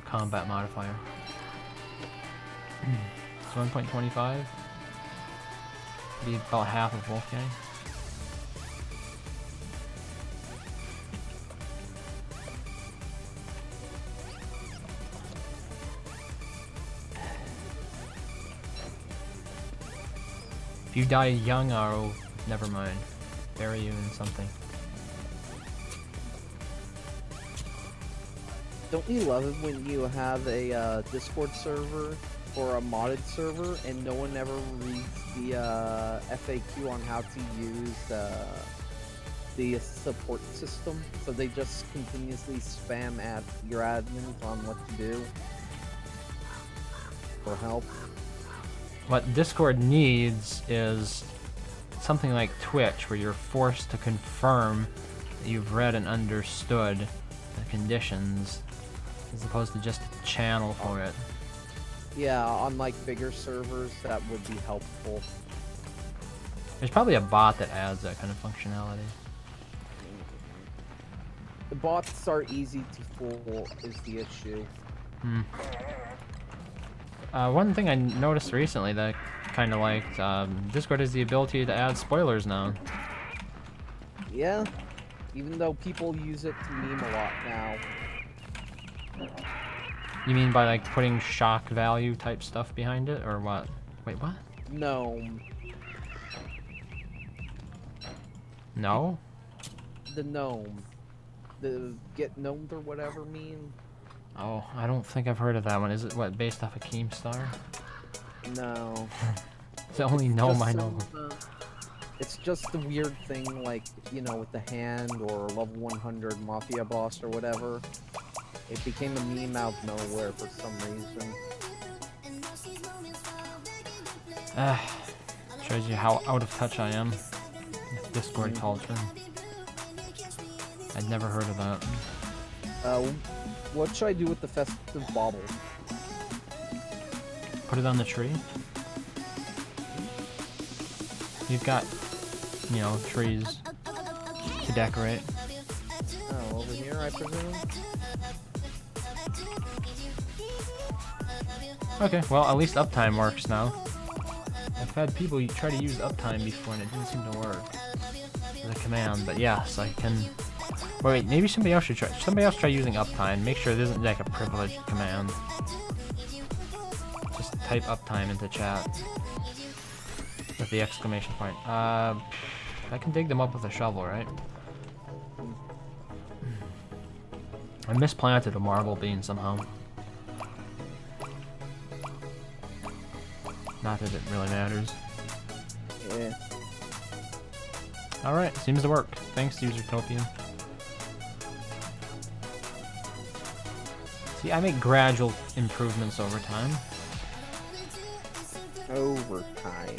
combat modifier. So 1.25? Be about half of Wolfgang. If you die young, Aro, never mind. Bury you in something. Don't you love it when you have a Discord server or a modded server and no one ever reads the FAQ on how to use the support system? So they just continuously spam at your admins on what to do for help. What Discord needs is something like Twitch, where you're forced to confirm that you've read and understood the conditions, as opposed to just a channel for it. Yeah, on like bigger servers, that would be helpful. There's probably a bot that adds that kind of functionality. The bots are easy to fool, is the issue. One thing I noticed recently that I kind of liked, Discord has the ability to add spoilers now. Yeah, even though people use it to meme a lot now. You mean by like putting shock value type stuff behind it, or what? Wait, what? Gnome. No? The gnome. The get gnomed or whatever meme. Oh, I don't think I've heard of that one. Is it, what, based off of Keemstar? No. It's the only gnome I know. It's just a weird thing, like, you know, with the hand or level 100 Mafia boss or whatever. It became a meme out of nowhere for some reason. Shows you how out of touch I am with Discord culture. I'd never heard of that. What should I do with the festive bauble? Put it on the tree. You've got, you know, trees to decorate. Oh, over here, I presume? Okay, well, at least uptime works now. I've had people try to use uptime before and it didn't seem to work. As a command, but yes, I can... Wait, maybe somebody else should try. Somebody else try using uptime. Make sure it isn't like a privileged command. Just type uptime into chat with the exclamation point. I can dig them up with a shovel, right? I misplanted a marble bean somehow. Not that it really matters. Yeah. Alright, seems to work. Thanks, Usertopian. See, I make gradual improvements over time. Over time.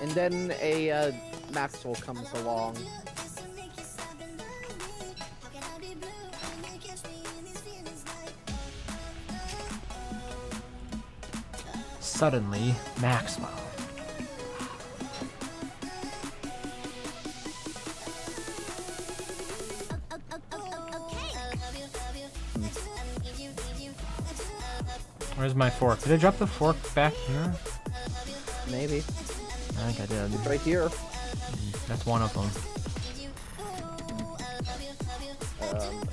And then a Maxwell comes along. Suddenly, Maxwell. Where's my fork? Did I drop the fork back here? Maybe. I think I did. It's right here. Mm-hmm. That's one of them.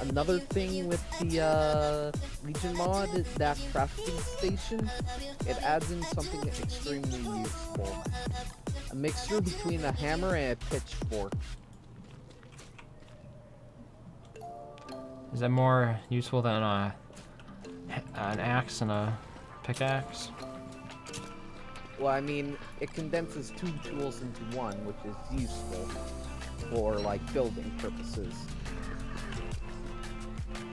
Another thing with the Legion mod, that crafting station, it adds in something extremely useful. A mixture between a hammer and a pitchfork. Is that more useful than an axe and a pickaxe? Well, I mean, it condenses two tools into one, which is useful for, like, building purposes.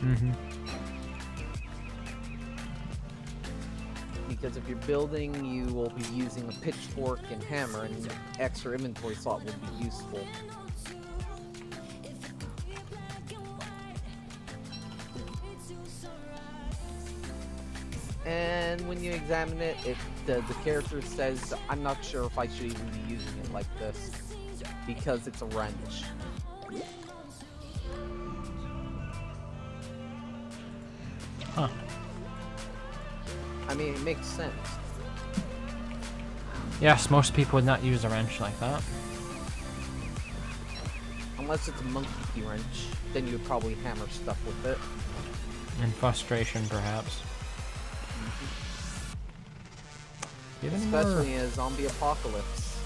Mm-hmm. Because if you're building, you will be using a pitchfork and hammer, and an extra inventory slot will be useful. And when you examine it, the character says, I'm not sure if I should even be using it like this, because it's a wrench. Huh. I mean, it makes sense. Yes, most people would not use a wrench like that. Unless it's a monkey wrench, then you would probably hammer stuff with it. In frustration, perhaps. Especially in a zombie apocalypse.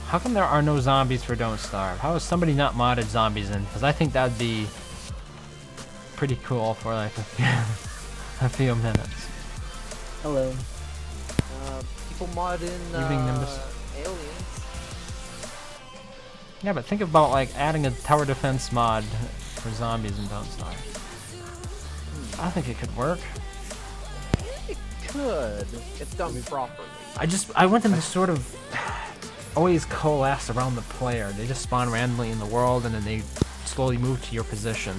How come there are no zombies for Don't Starve? How has somebody not modded zombies in? Because I think that'd be pretty cool for like a few minutes. Hello. People mod in Evening, Nimbus. aliens. Yeah, but think about like adding a tower defense mod for zombies in Don't Starve. I think it could work. It could, if done properly. I want them to sort of always coalesce around the player. They just spawn randomly in the world and then they slowly move to your position.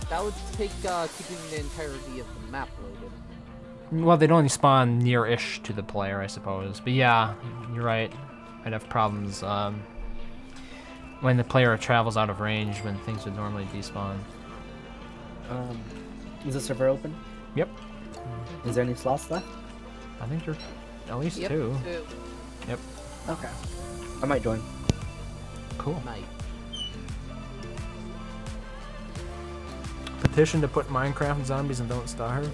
That would take keeping the entirety of the map loaded. Well, they'd only spawn near-ish to the player, I suppose. But yeah, you're right. I'd have problems when the player travels out of range when things would normally despawn. Is the server open? Yep. Is there any slots left? I think there's at least Yep, two. two. Yep. Okay. I might join. Cool. Night. Petition to put Minecraft zombies and Don't Starve.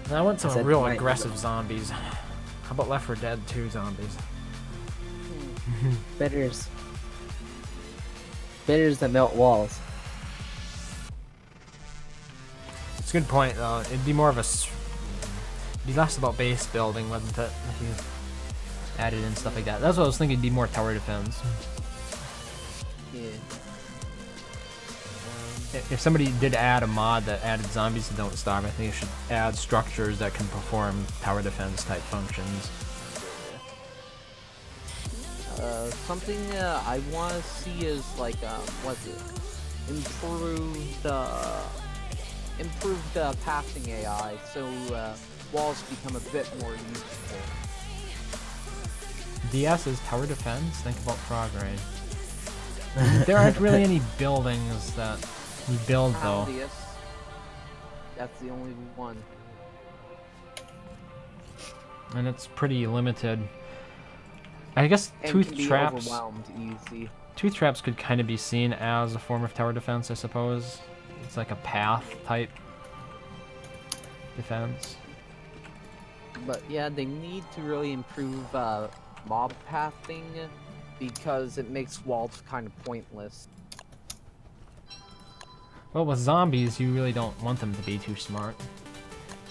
And I want some real aggressive zombies. How about Left 4 Dead 2 zombies? Bitters. Bitters that melt walls. It's a good point, though. It'd be more of a... It'd be less about base building, wouldn't it? If you added in stuff like that. That's what I was thinking. It'd be more tower defense. Yeah. If somebody did add a mod that added zombies to Don't Starve, I think it should add structures that can perform tower defense type functions. Something I want to see is like, what's it? Improved passing AI, so walls become a bit more useful. DS is tower defense. Think about Frog Raid. There aren't really any buildings that you build though. Paldius. That's the only one. And it's pretty limited. I guess And tooth can be traps. overwhelmed easy. Tooth traps could kind of be seen as a form of tower defense, I suppose. It's like a path type defense. But yeah, they need to really improve mob pathing because it makes walls kind of pointless. Well, with zombies, you really don't want them to be too smart.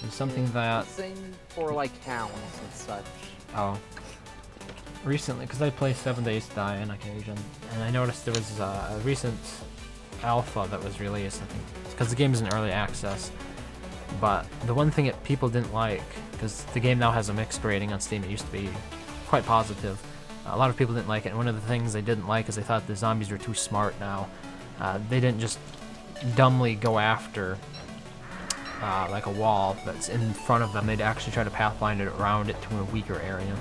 There's something that... Same for like hounds and such. Oh. Recently, because I play 7 Days to Die on occasion, and I noticed there was a recent alpha that was released, I think, because the game is in early access. But the one thing that people didn't like, because the game now has a mixed rating on Steam, it used to be quite positive. A lot of people didn't like it, and one of the things they didn't like is they thought the zombies were too smart now. They didn't just dumbly go after like a wall that's in front of them. They'd actually try to pathfind it around it to a weaker area.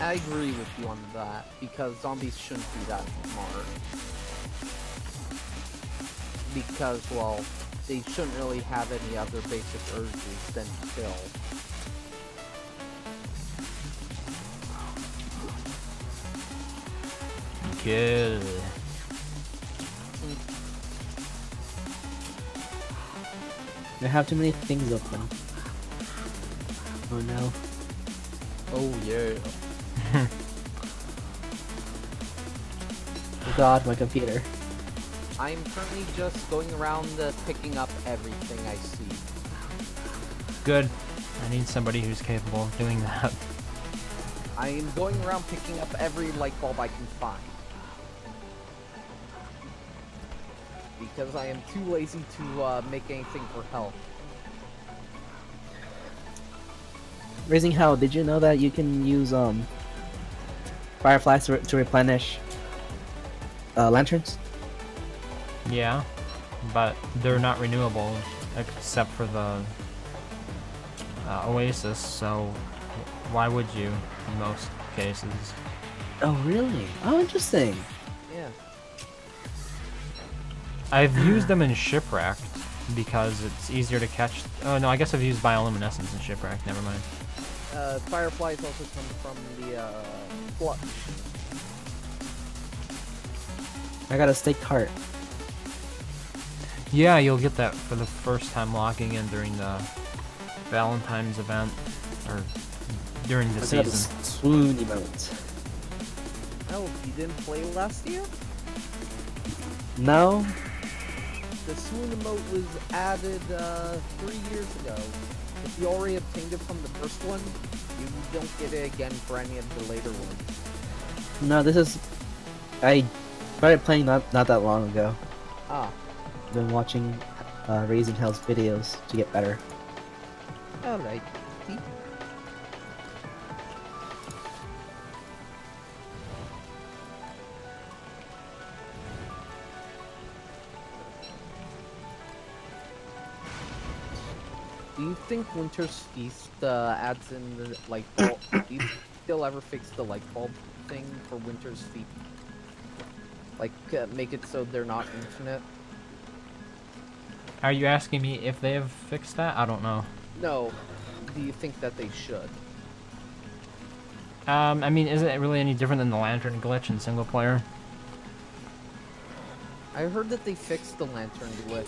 I agree with you on that, because zombies shouldn't be that smart. Because, well, they shouldn't really have any other basic urges than kill. Good. I have too many things open. Oh no. Oh yeah. Oh god, my computer. I'm currently just going around picking up everything I see. Good. I need somebody who's capable of doing that. I am going around picking up every light bulb I can find. Because I am too lazy to make anything for health. Raising Hell, did you know that you can use fireflies to replenish lanterns? Yeah, but they're not renewable except for the Oasis, so why would you in most cases? Oh really? Oh interesting. Yeah. I've used them in Shipwrecked because it's easier to catch. Oh no, I guess I've used bioluminescence in Shipwrecked, never mind. Fireflies also come from the flux. I got a staked heart. Yeah, you'll get that for the first time logging in during the Valentine's event, or during the I got a season. swoon emote. Oh, you didn't play last year? No? The swoon emote was added 3 years ago. If you already obtained it from the first one, you don't get it again for any of the later ones. No, this is... I started playing not that long ago. Ah, Been watching Raising Hell's videos to get better. alright. Do you think Winter's Feast adds in the light bulb? Do you think they'll ever fix the light bulb thing for Winter's Feast? Like, make it so they're not infinite? Are you asking me if they have fixed that? I don't know. No. Do you think that they should? I mean, isn't it really any different than the lantern glitch in single player? I heard that they fixed the lantern glitch.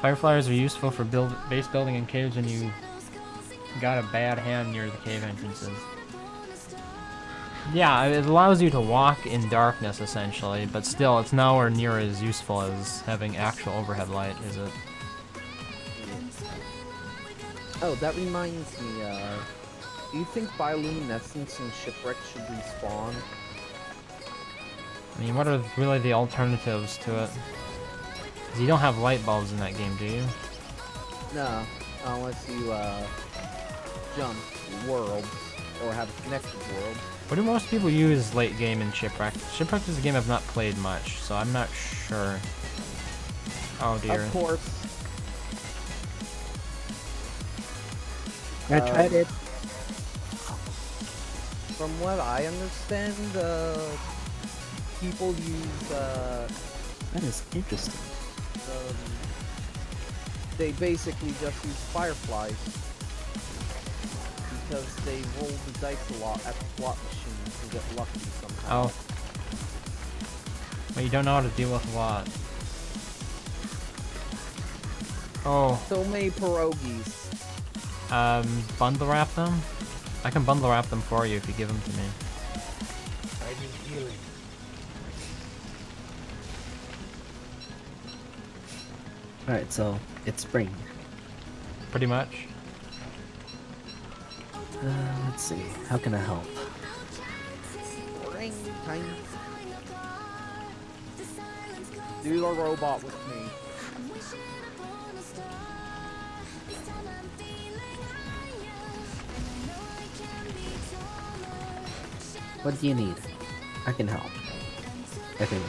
Fireflies are useful for base building in caves when you got a bad hand near the cave entrances. Yeah, it allows you to walk in darkness, essentially, but still, it's nowhere near as useful as having actual overhead light, is it? Oh, that reminds me, do you think bioluminescence and Shipwreck should respawn? I mean, what are really the alternatives to it? 'Cause you don't have light bulbs in that game, do you? No, unless you, jump worlds, or have a connected world. What do most people use late game in Shipwreck? Shipwreck is a game I've not played much, so I'm not sure. Oh dear. Of course. I tried it. From what I understand, people use, That is interesting. they basically just use fireflies. Because they roll the dice a lot at the slot machines and get lucky somehow. Oh. Well, you don't know how to deal with a lot. Oh. So many pierogies. Bundle wrap them? I can bundle wrap them for you if you give them to me. I need healing. Alright, so it's spring. Pretty much. Let's see. How can I help? Ring time. Do the robot with me. What do you need? I can help. I think.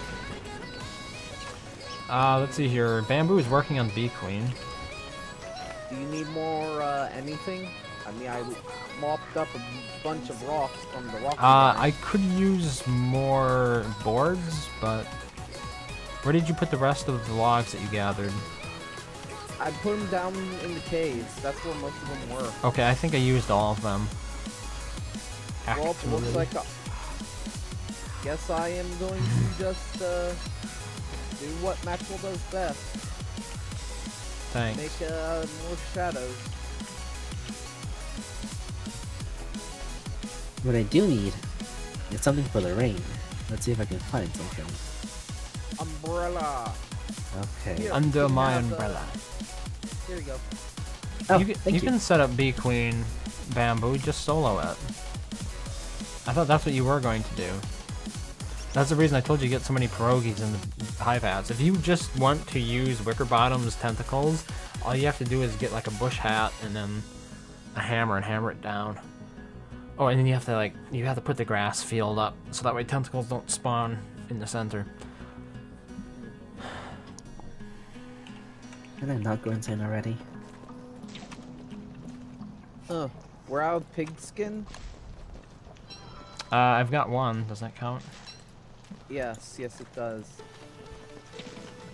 Let's see here. Bamboo is working on Bee Queen. Do you need more, anything? I mean, I mopped up a bunch of rocks from the rock. I could use more boards, but Where did you put the rest of the logs that you gathered? I put them down in the caves. That's where most of them were. Okay, I think I used all of them. Well, it looks Actually. like guess I am going to just do what Maxwell does best. Thanks. Make more shadows. What I do need is something for the rain. Let's see if I can find something. Umbrella. Okay. Here. Under you can my have, umbrella. Here you go. Oh, you thank you. can set up Bee Queen Bamboo, just solo it. I thought that's what you were going to do. That's the reason I told you to get so many pierogies in the hive hats. If you just want to use Wickerbottom's tentacles, all you have to do is get like a bush hat and then a hammer and hammer it down. Oh, and then you have to put the grass field up so that way tentacles don't spawn in the center. Can I not go insane already? We're out of pigskin? I've got one. Does that count? Yes, it does.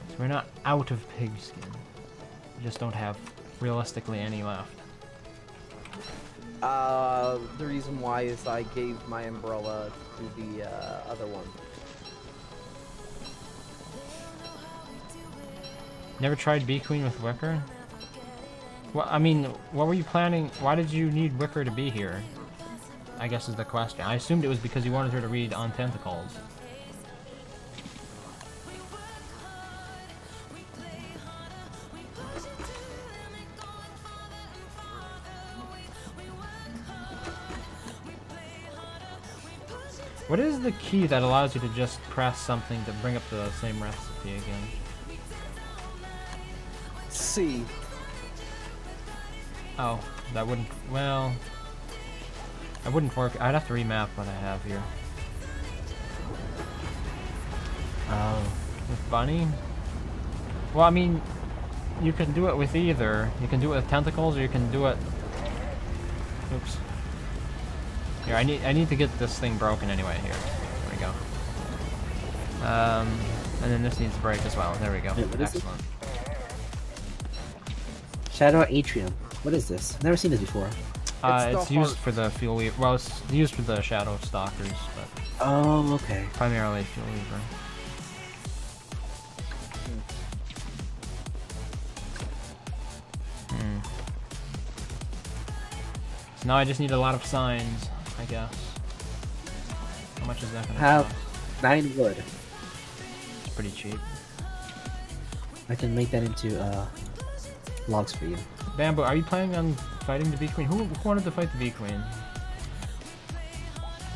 So we're not out of pigskin. We just don't have realistically any left. The reason why is I gave my umbrella to the other one. Never tried Bee Queen with Wicker? Well, I mean, what were you planning? Why did you need Wicker to be here? I guess is the question. I assumed it was because you wanted her to read on tentacles. What is the key that allows you to just press something to bring up the same recipe again? C. Oh, that wouldn't, well, that wouldn't work. I'd have to remap what I have here. Oh, with Bunny? Well, I mean, you can do it with either. You can do it with tentacles, or you can do it... Oops. Here, I need to get this thing broken anyway. Here, there we go. And then this needs to break as well. There we go. Wait, what is it? Excellent. Shadow Atrium. What is this? I've never seen this before. It's the used heart. for the Fuel Weaver. Well, it's used for the Shadow Stalkers, but Oh, okay. primarily Fuel Weaver. So now I just need a lot of signs, I guess. How much is that gonna Have cost? 9 wood. It's pretty cheap. I can make that into logs for you. Bamboo, are you planning on fighting the Bee Queen? Who wanted to fight the Bee Queen?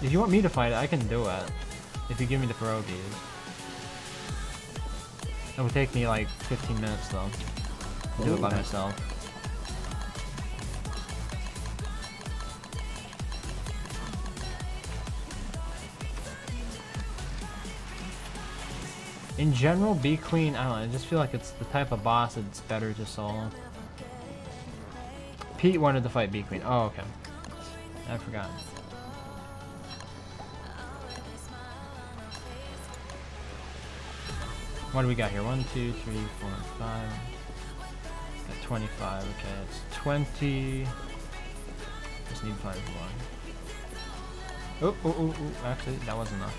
If you want me to fight it, I can do it. If you give me the pierogies. It would take me like 15 minutes though. To do it by Okay. myself. In general, Bee Queen, I don't know, I just feel like it's the type of boss that's better to solo. Pete wanted to fight Bee Queen. Oh, okay. I forgot. What do we got here? 1, 2, 3, 4, 5. Got 25. Okay, it's 20. Just need 5 more. Oh, actually, that wasn't enough.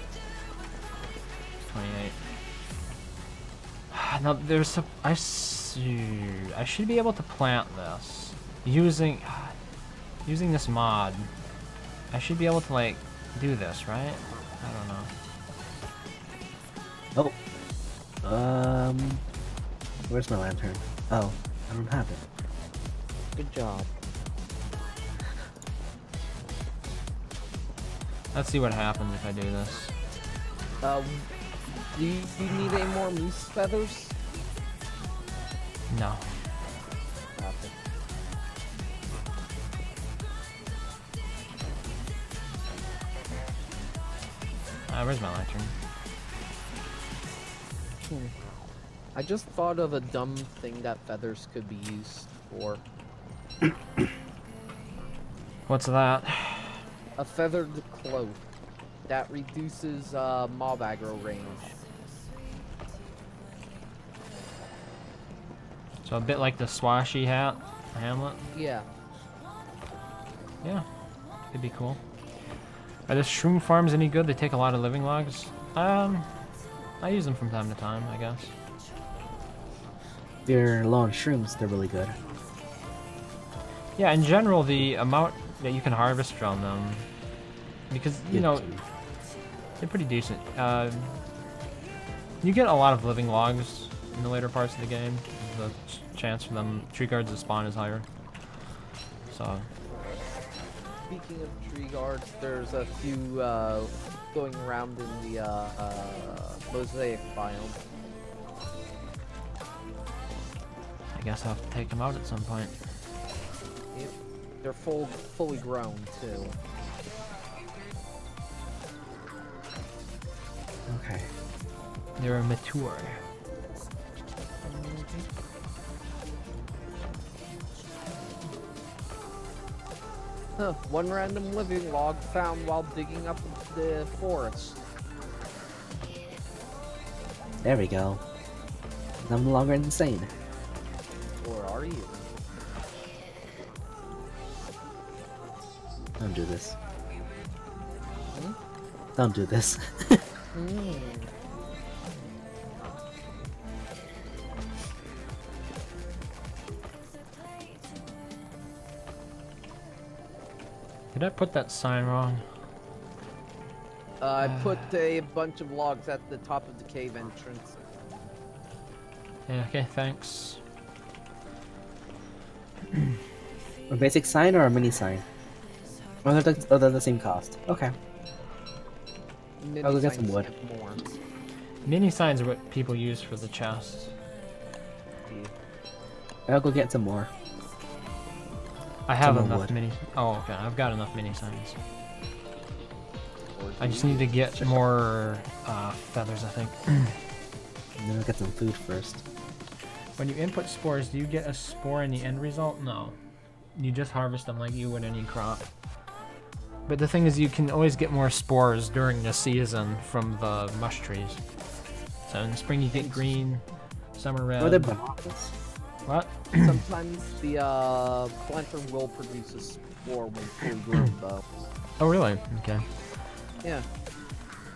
28. Now there's a, I should be able to plant this using this mod. I should be able to like do this, right? I don't know. Oh. Where's my lantern? Oh, I don't have it. Good job. Let's see what happens if I do this. Do you need any more moose feathers? No. Okay. Where's my lantern? I just thought of a dumb thing that feathers could be used for. What's that? A feathered cloak that reduces mob aggro range. So a bit like the Swashy hat, Hamlet. Yeah. Yeah, it'd be cool. Are the shroom farms any good? They take a lot of living logs. I use them from time to time, I guess. If you're low on shrooms, they're really good. Yeah, in general, the amount that you can harvest from them, because you know, they're pretty decent. You get a lot of living logs in the later parts of the game. The chance for them tree guards to spawn is higher. So. Speaking of tree guards, there's a few going around in the mosaic biome. I guess I'll have to take them out at some point. Yep. They're fully grown too. Okay. They're mature. Huh, one random living log found while digging up the forest. There we go. I'm no longer insane. Or are you? Don't do this. Hmm? Don't do this. Mm. Did I put that sign wrong? I put a bunch of logs at the top of the cave entrance. Yeah, okay, thanks. A basic sign or a mini sign? Oh, they're the same cost. Okay. I'll go get some wood. More. Mini signs are what people use for the chests. I'll go get some more. I have Some enough wood. mini. Oh, okay. I've got enough mini signs. I just need to get more feathers, I think. And then I'll get some food first. When you input spores, do you get a spore in the end result? No. You just harvest them like you would any crop. But the thing is, you can always get more spores during the season from the mush trees. So in the spring you get green, summer red. Or they're bananas. What? Sometimes the planter will produce a spore when fully grown, though. Oh, really? Okay. Yeah.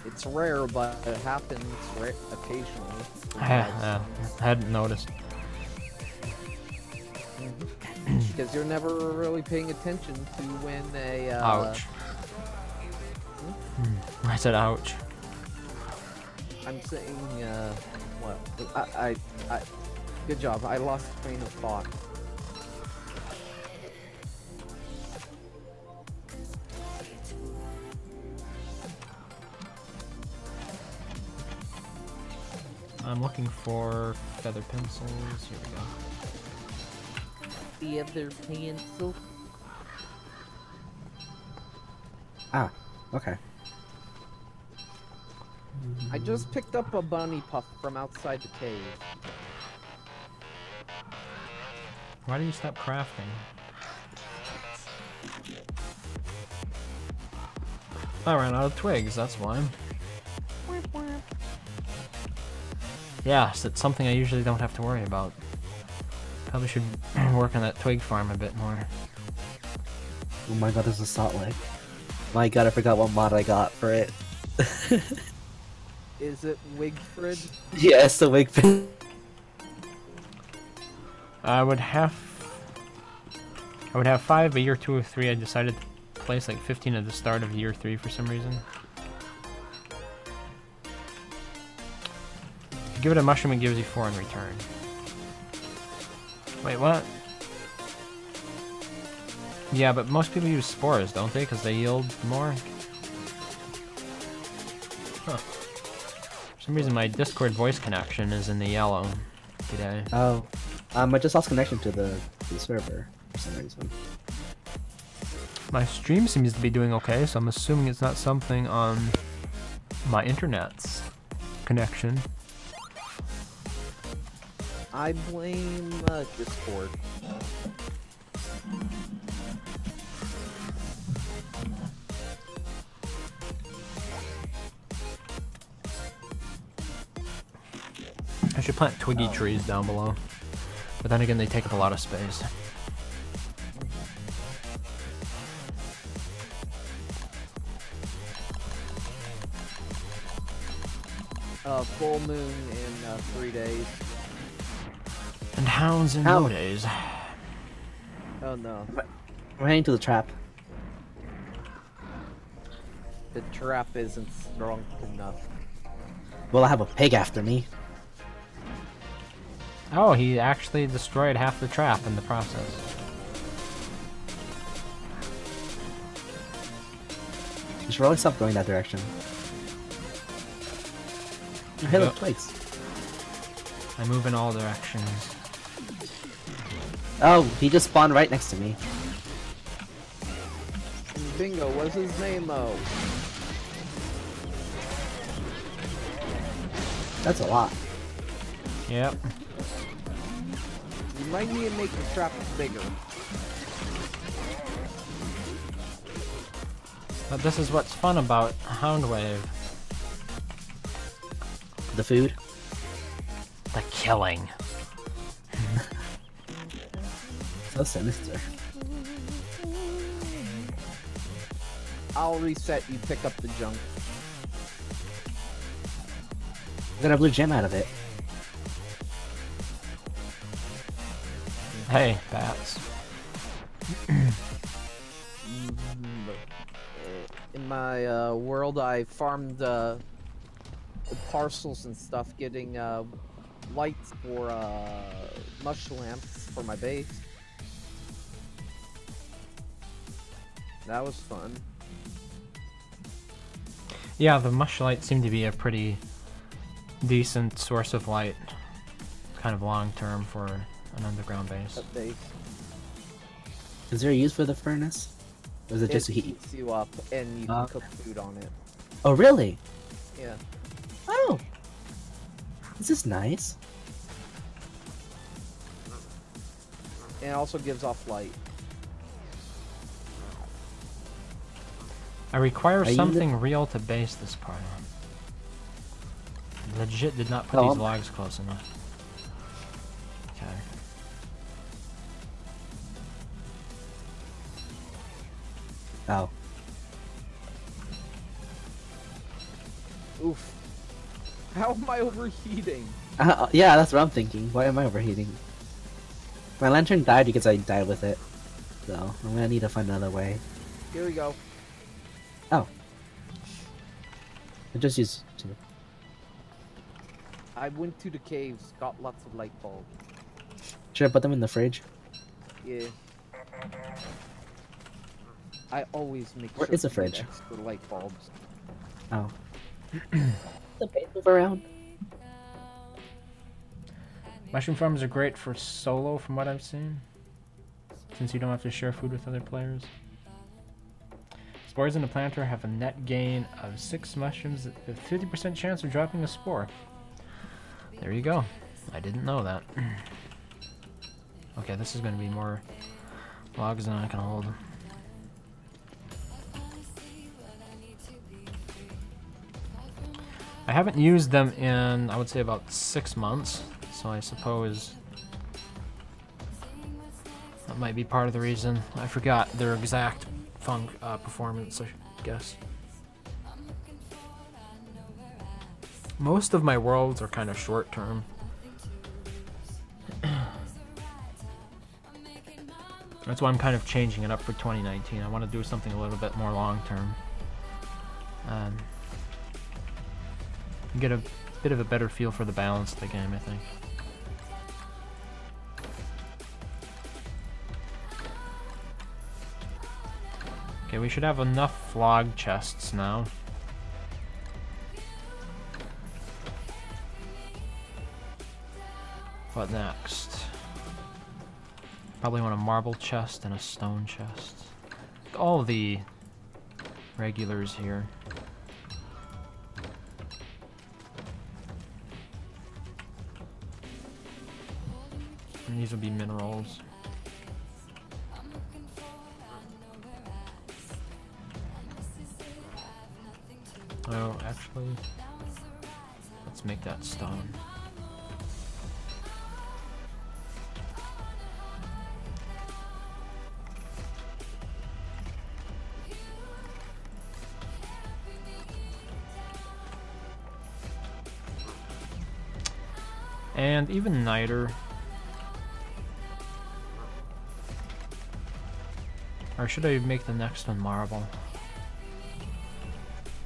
It's rare, but it happens occasionally. I hadn't noticed. Because you're never really paying attention to when a Ouch. I said ouch. I'm saying what? I good job. I lost train of thought. I'm looking for feather pencils. Here we go. The other pencil. Ah, okay. I just picked up a bunny puff from outside the cave. Why do you stop crafting? I ran out of twigs, that's why. Yeah, so it's something I usually don't have to worry about. Probably should work on that twig farm a bit more. Oh my god, there's a salt lake. My god, I forgot what mod I got for it. Is it Wigfrid? Yes, the wig pin. I would have 5 a year 2 or 3. I decided to place like 15 at the start of year 3 for some reason. If you give it a mushroom, it gives you 4 in return. Wait, what? Yeah, but most people use spores, don't they? Because they yield more? Huh. For some reason, my Discord voice connection is in the yellow today. Oh, I just lost connection to the server for some reason. My stream seems to be doing okay, so I'm assuming it's not something on my internet's connection. I blame Discord. I should plant twiggy trees down below. But then again, they take up a lot of space. Full moon in 3 days. And hounds in How? no days. Oh no. I'm heading to the trap. The trap isn't strong enough. Well, I have a pig after me. Oh, he actually destroyed half the trap in the process. You should really stop going that direction. Hey, look, Yep. plates. I move in all directions. Oh, he just spawned right next to me. Bingo, what's his name? Oh. That's a lot. Yep. You might need to make the trap bigger. But this is what's fun about Houndwave. The food. The killing. So sinister. I'll reset, you pick up the junk. I got a blue gem out of it. Hey, bats. In my world, I farmed the parcels and stuff, getting lights for mush lamps for my base. That was fun. Yeah, the mush lights seem to be a pretty decent source of light. Kind of long term for an underground base. That base. Is there a use for the furnace? Or is it just to heat? heats you up, and you can cook food on it. Oh, really? Yeah. Oh! This is nice. And it also gives off light. I require you something real to base this part on. Legit did not put Oh, these logs close enough. Okay. Oh. Oof. How am I overheating? Yeah, that's what I'm thinking. Why am I overheating? My lantern died because I died with it. So, I'm gonna need to find another way. Here we go. Oh. I just used two. I went to the caves, got lots of light bulbs. Should I put them in the fridge? Yeah. I always make Where sure is the to get fridge? extra light bulbs. Oh. The paint move around. Mushroom farms are great for solo from what I've seen, since you don't have to share food with other players. Spores in the planter have a net gain of 6 mushrooms with 50% chance of dropping a spore. There you go. I didn't know that. Okay, this is going to be more logs than I can hold. I haven't used them in, I would say, about 6 months, so I suppose that might be part of the reason. I forgot their exact performance, I guess. Most of my worlds are kind of short term. That's why I'm kind of changing it up for 2019. I want to do something a little bit more long term. Get a bit of a better feel for the balance of the game, I think. Okay, we should have enough log chests now. What next? Probably want a marble chest and a stone chest. All the regulars here. And these will be minerals. Oh, actually, let's make that stone. And even Niter. Or should I make the next one marble?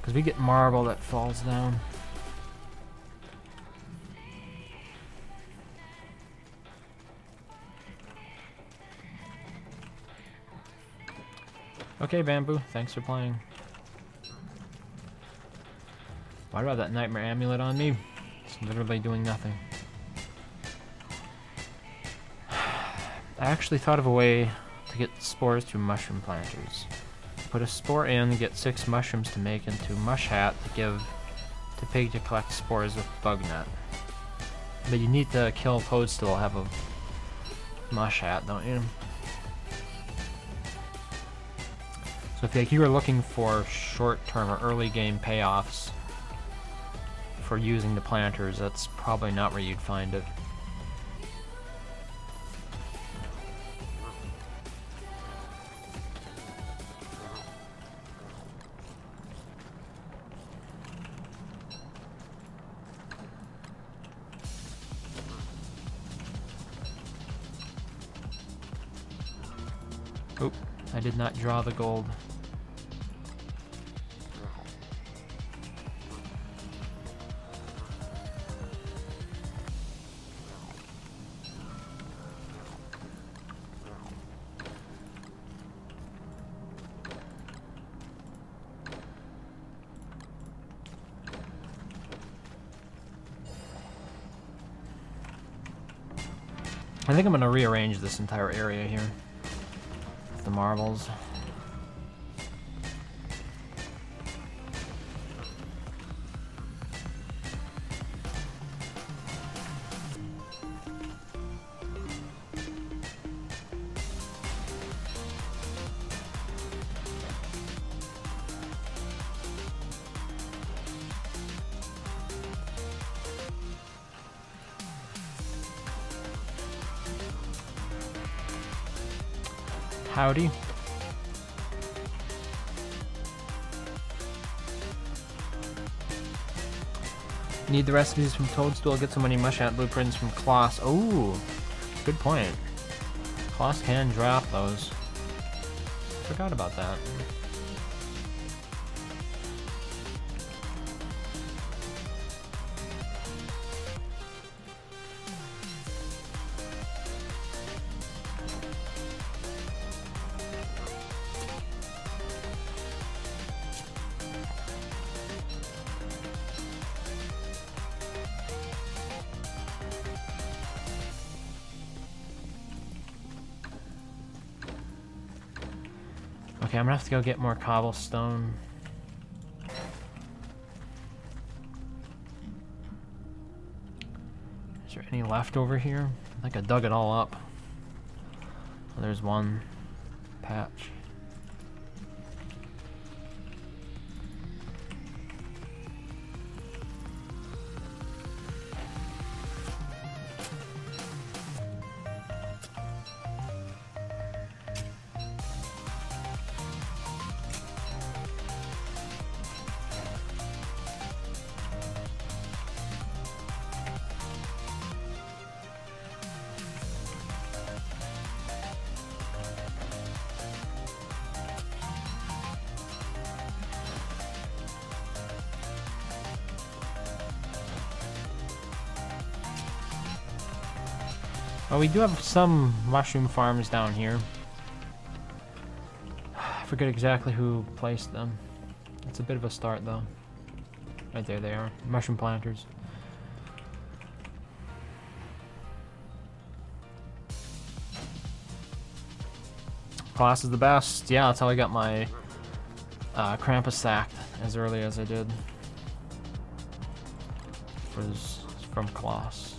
Because we get marble that falls down. Okay, Bamboo, thanks for playing. Why do I have that Nightmare Amulet on me? It's literally doing nothing. I actually thought of a way to get spores to mushroom planters. Put a spore in, get 6 mushrooms to make into mush hat to give to pig to collect spores with bug net. But you need to kill Toadstool to have a mush hat, don't you? So if like, you are looking for short-term or early game payoffs for using the planters, that's probably not where you'd find it. Oop, I did not draw the gold. I think I'm gonna rearrange this entire area here. The marbles. Howdy. Need the recipes from Toadstool, get so many mush hat blueprints from Kloss. Oh, good point. Kloss can drop those. Forgot about that. Okay, I'm gonna have to go get more cobblestone. Is there any left over here? I think I dug it all up. Oh, there's one patch. Well, we do have some mushroom farms down here. I forget exactly who placed them. It's a bit of a start, though. Right there they are. Mushroom planters. Kloss is the best. Yeah, that's how I got my Krampus sacked as early as I did. From Kloss.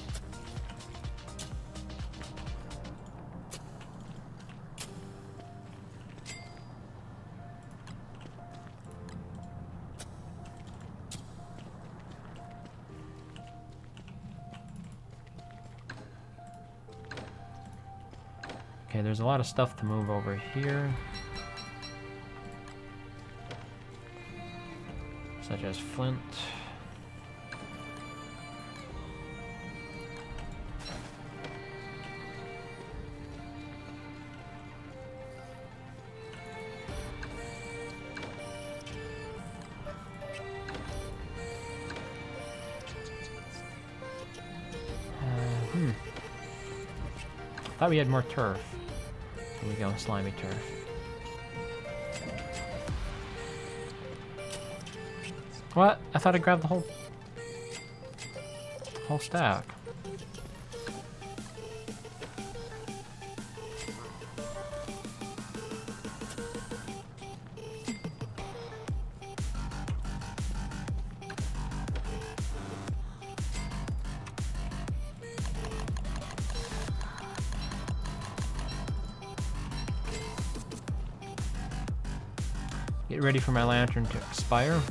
Okay, there's a lot of stuff to move over here. Such as flint. thought we had more turf. Here we go, slimy turf. What? I thought I grabbed the whole stack. Get ready for my lantern to expire.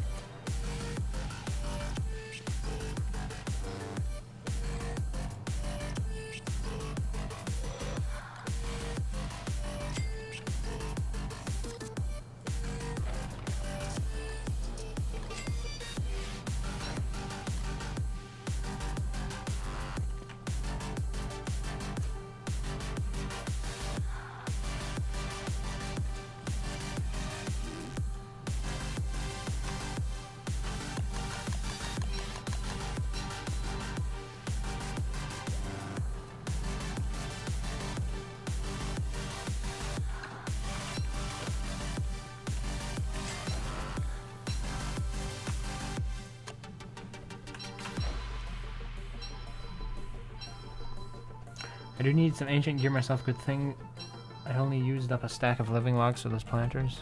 I do need some ancient gear myself. Good thing I only used up a stack of living logs for those planters.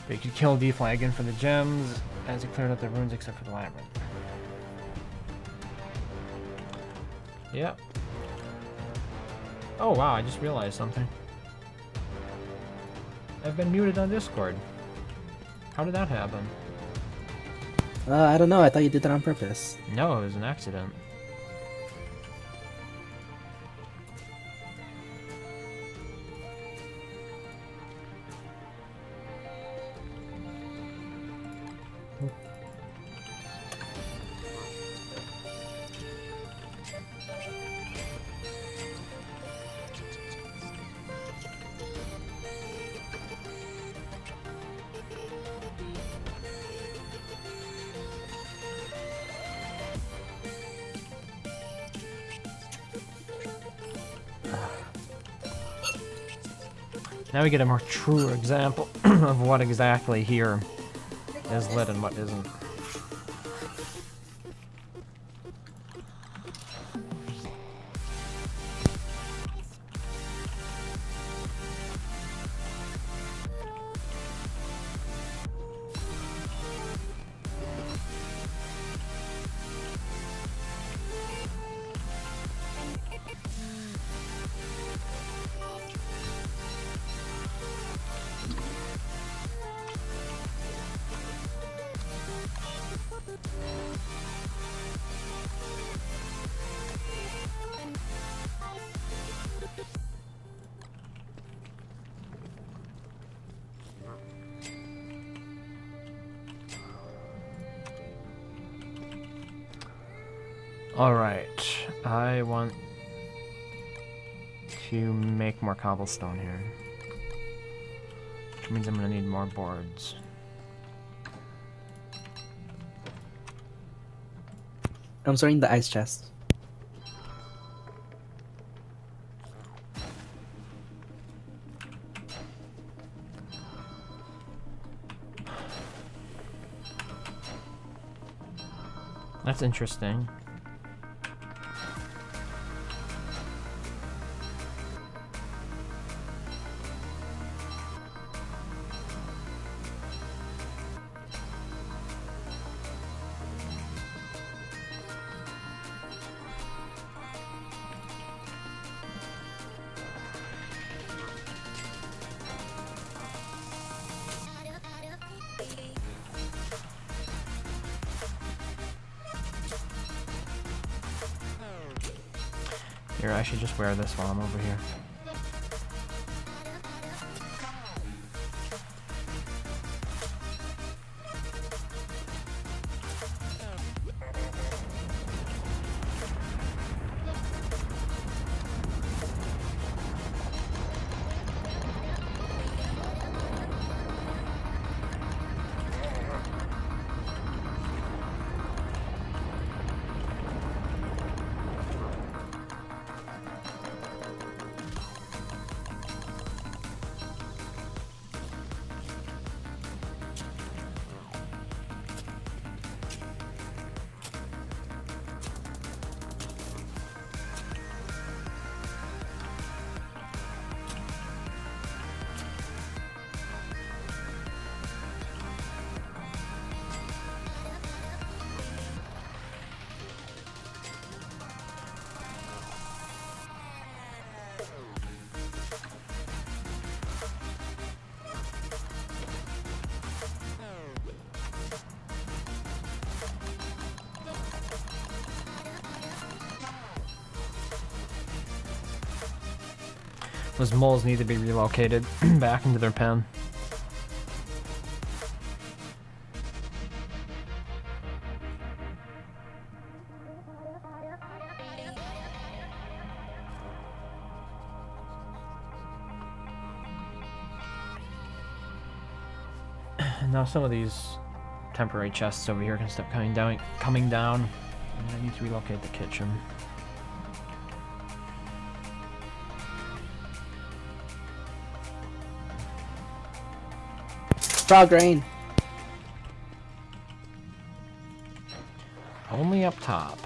But you could kill Deflagon for the gems as it cleared out the runes except for the labyrinth. Yep. Oh wow, I just realized something. I've been muted on Discord. How did that happen? I don't know. I thought you did that on purpose. No, it was an accident. Now we get a more true example of what exactly here is lit and what isn't. Alright, I want to make more cobblestone here. Which means I'm gonna need more boards. I'm sorting the ice chest. That's interesting. Here, I should just wear this while I'm over here. Those moles need to be relocated back into their pen. And now some of these temporary chests over here can start coming down. And I need to relocate the kitchen. Frog rain. Only up top.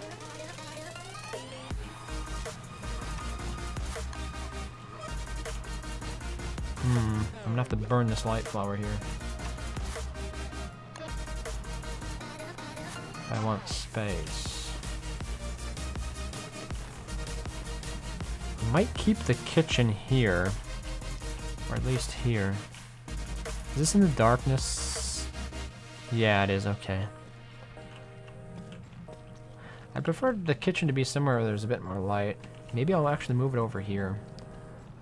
I'm gonna have to burn this light flower here. I want space. I might keep the kitchen here, or at least here. Is this in the darkness? Yeah, it is, okay. I prefer the kitchen to be somewhere where there's a bit more light. Maybe I'll actually move it over here.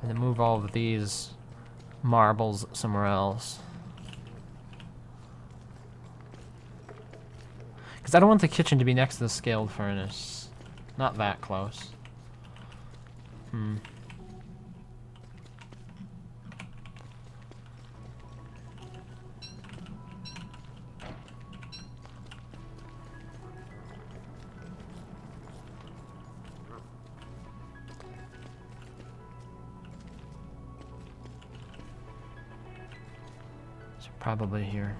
And then move all of these marbles somewhere else. Because I don't want the kitchen to be next to the scaled furnace. Not that close. So probably here.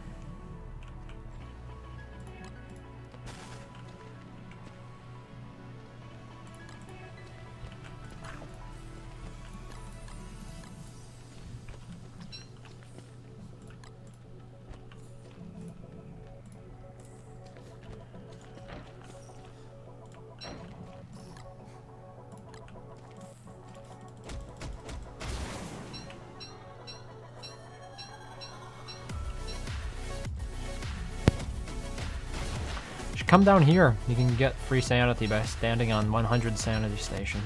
Come down here. You can get free sanity by standing on 100 sanity station.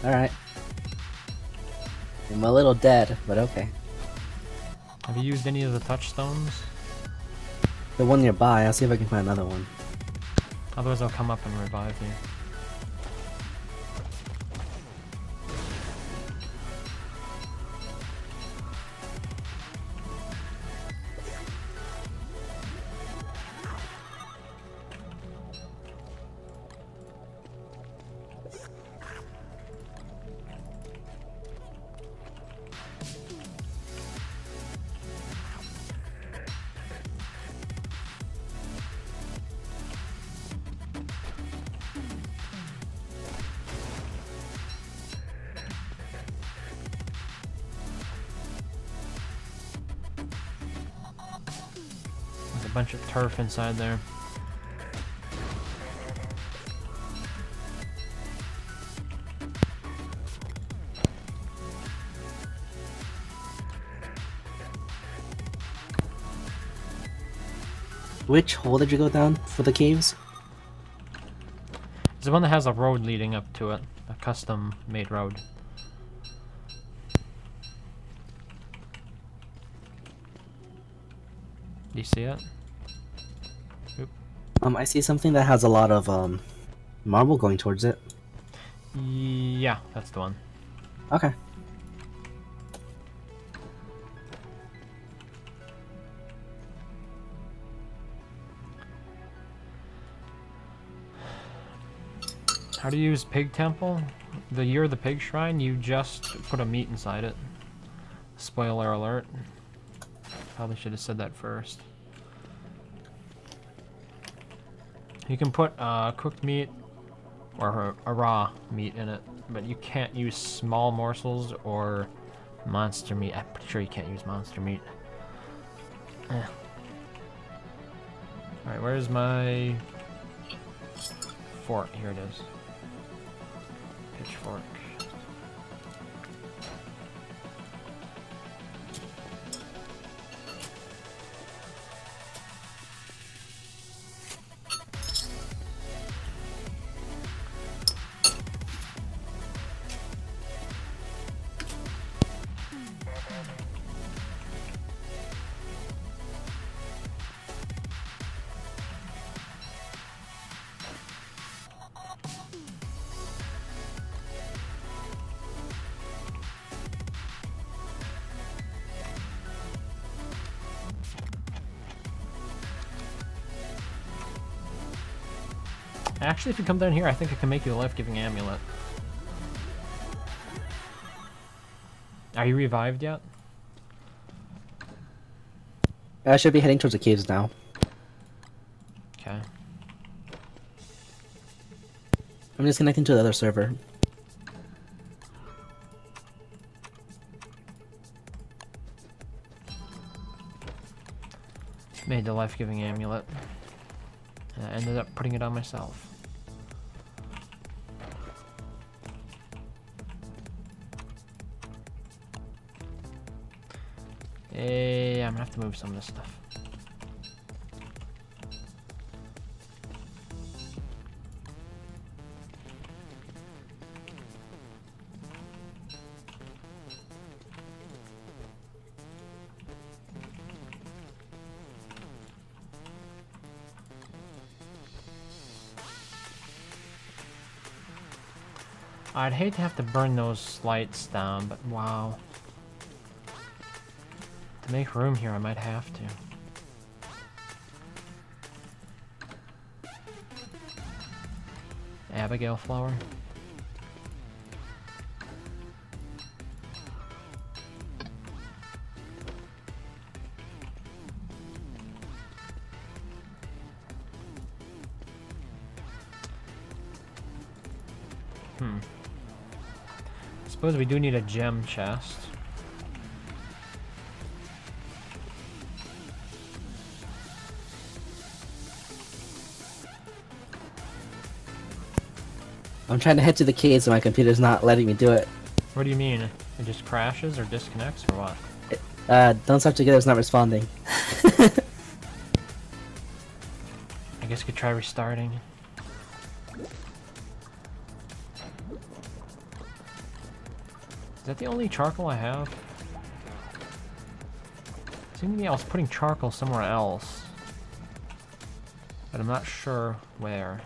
Alright. I'm a little dead, but okay. Have you used any of the touchstones? The one nearby, I'll see if I can find another one. Otherwise I'll come up and revive you. Bunch of turf inside there. Which hole did you go down for the caves? It's the one that has a road leading up to it, a custom made road. Do you see it? Oop. I see something that has a lot of marble going towards it. Yeah, that's the one. Okay. How do you use Pig Temple? The Year of the Pig Shrine, you just put a meat inside it. Spoiler alert. Probably should have said that first. You can put cooked meat or a raw meat in it, but you can't use small morsels or monster meat. I'm pretty sure you can't use monster meat. Alright, where's my fork? Here it is. Pitchfork. Actually, if you come down here, I think I can make you a life-giving amulet. Are you revived yet? I should be heading towards the caves now. Okay. I'm just connecting to the other server. Made the life-giving amulet. And I ended up putting it on myself. I'm gonna have to move some of this stuff. I'd hate to have to burn those lights down, but wow. To make room here, I might have to. Abigail flower. Suppose we do need a gem chest. I'm trying to head to the caves and my computer's not letting me do it. What do you mean? It just crashes or disconnects or what? Don't Start Together is not responding. I guess you could try restarting. Is that the only charcoal I have? Seems to me I was putting charcoal somewhere else. But I'm not sure where.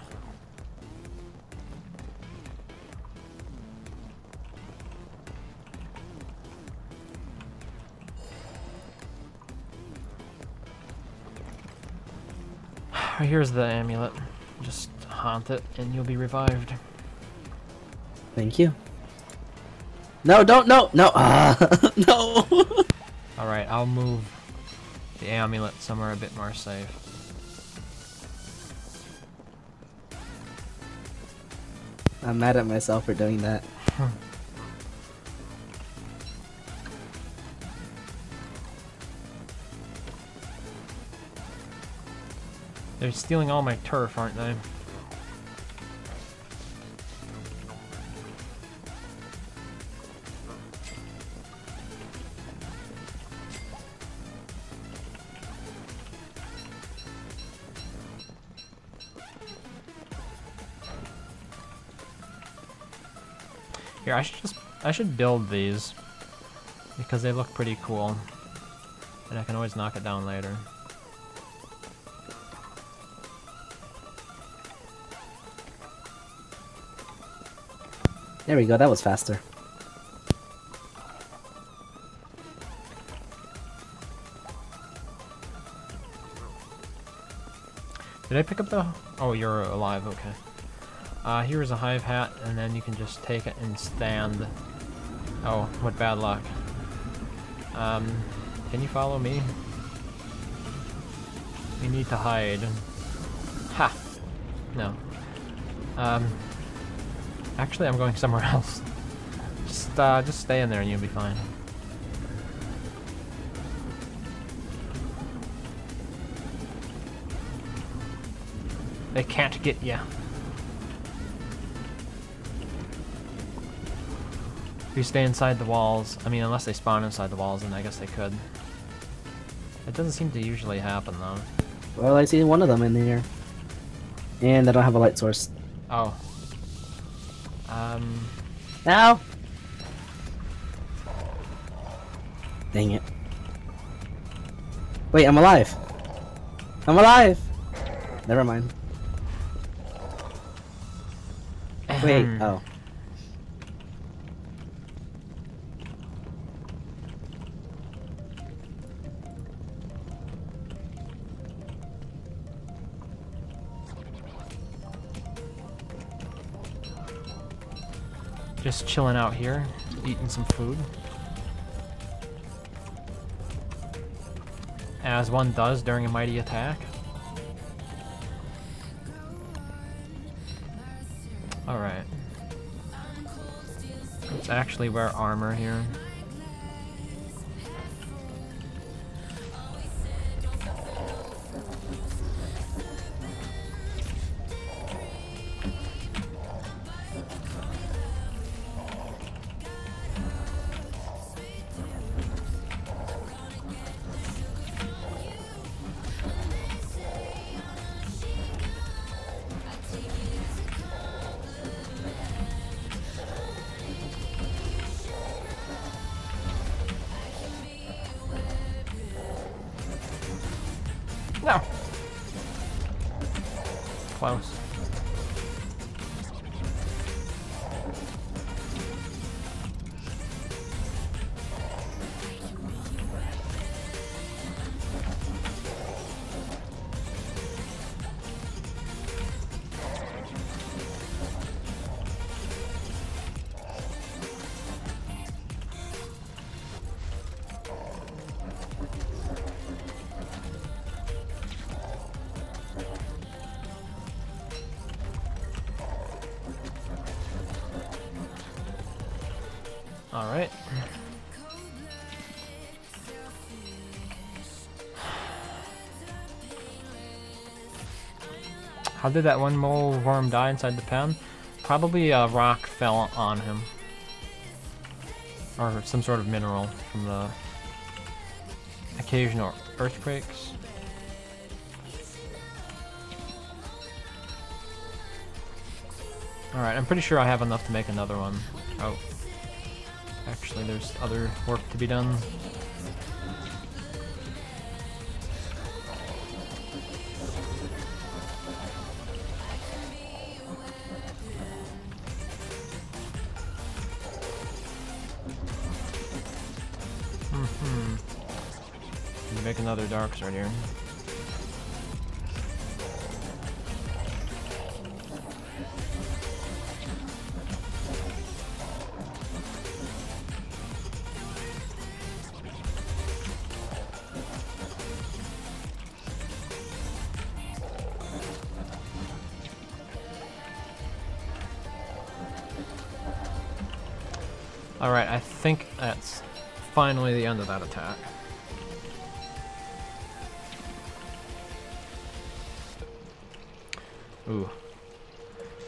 Here's the amulet. Just haunt it and you'll be revived. Thank you. No, don't, no, no, no. Alright, I'll move the amulet somewhere a bit more safe. I'm mad at myself for doing that. They're stealing all my turf, aren't they? Here, I should build these because they look pretty cool. And I can always knock it down later. There we go, that was faster. Did I pick up the... Oh, you're alive, okay. Here's a hive hat, and then you can just take it and stand. Oh, what bad luck. Can you follow me? We need to hide. Ha! No. Actually, I'm going somewhere else. Just stay in there and you'll be fine. They can't get ya. If you stay inside the walls, I mean, unless they spawn inside the walls, then I guess they could. It doesn't seem to usually happen, though. Well, I see one of them in here. And I don't have a light source. Oh. Ow! Dang it. Wait, I'm alive! I'm alive! Never mind. Wait, oh. Just chilling out here, eating some food. As one does during a mighty attack. Alright. Let's actually wear armor here. No! Close. Alright. How did that one mole worm die inside the pen? Probably a rock fell on him. Or some sort of mineral from the occasional earthquakes. Alright, I'm pretty sure I have enough to make another one. Oh. Actually, there's other work to be done. Make another dark sword here. Alright, I think that's finally the end of that attack. Ooh.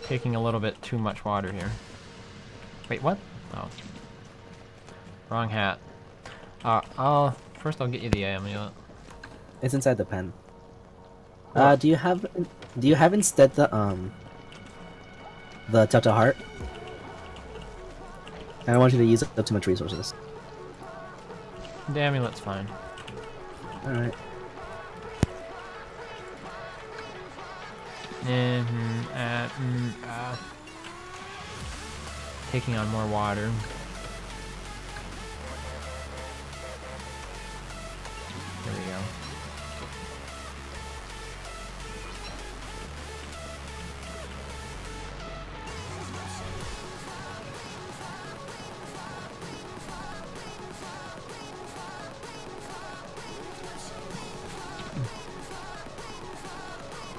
Taking a little bit too much water here. Wait, what? Oh. Wrong hat. First I'll get you the amulet. It's inside the pen. Do you have instead the Telltale Heart? I don't want you to use up too much resources. The amulet's fine. Alright. Taking on more water. There we go.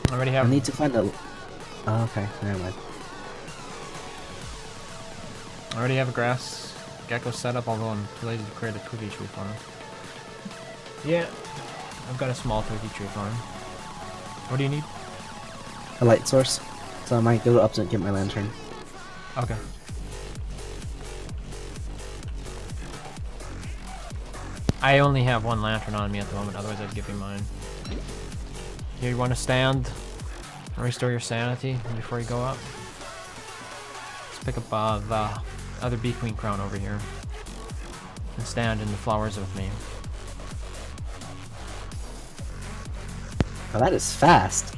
I already have. I need to find a. Oh, okay, never mind. I already have a grass gecko set up, although I'm too lazy to create a turkey tree farm. Yeah, I've got a small turkey tree farm. What do you need? A light source, so I might go up to get my lantern. Okay. I only have one lantern on me at the moment, otherwise I'd give you mine. Here, you want to stand and restore your sanity before you go up? Let's pick up the other Bee Queen crown over here and stand in the flowers with me. Oh, that is fast.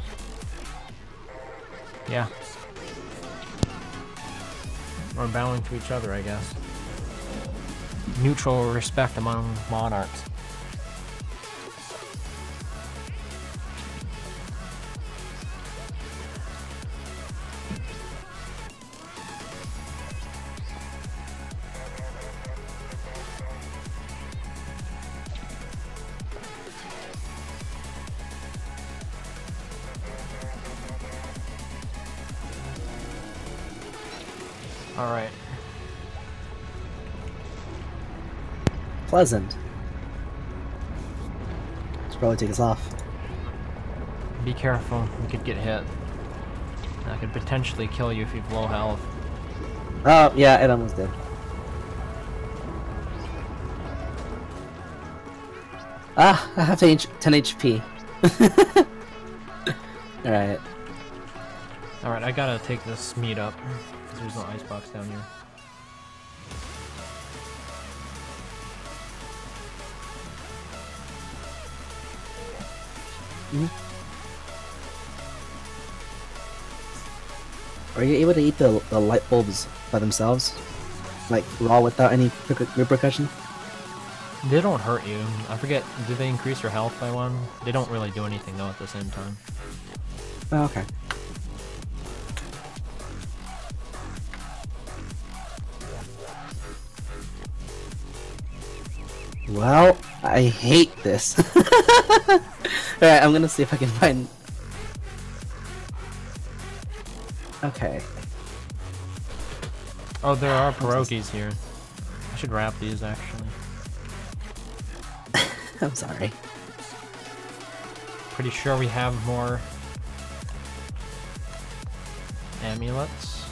Yeah. We're bowing to each other, I guess. Mutual respect among monarchs. Alright. Pleasant. Should probably take us off. Be careful, you could get hit. That could potentially kill you if you've low health. Oh, yeah, it almost did. Ah, I have 10 HP. Alright. Alright, I gotta take this meat up, because there's no icebox down here. Are you able to eat the light bulbs by themselves? Like, raw without any repercussion? They don't hurt you. I forget, do they increase your health by one? They don't really do anything though at the same time. Oh, okay. Well, I hate this. Alright, I'm gonna see if I can find... Okay. Oh, there are pierogies here. I should wrap these actually. I'm sorry. Pretty sure we have more amulets.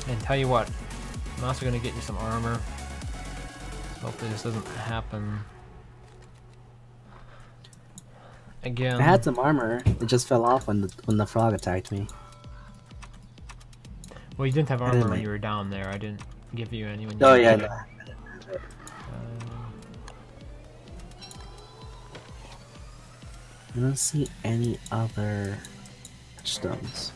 And tell you what, I'm also gonna get you some armor. Hopefully this doesn't happen again. I had some armor. It just fell off when the frog attacked me. Well, you didn't have armor didn't when make- you were down there. I didn't give you any when you Oh were yeah, there. no. I don't see any other stones.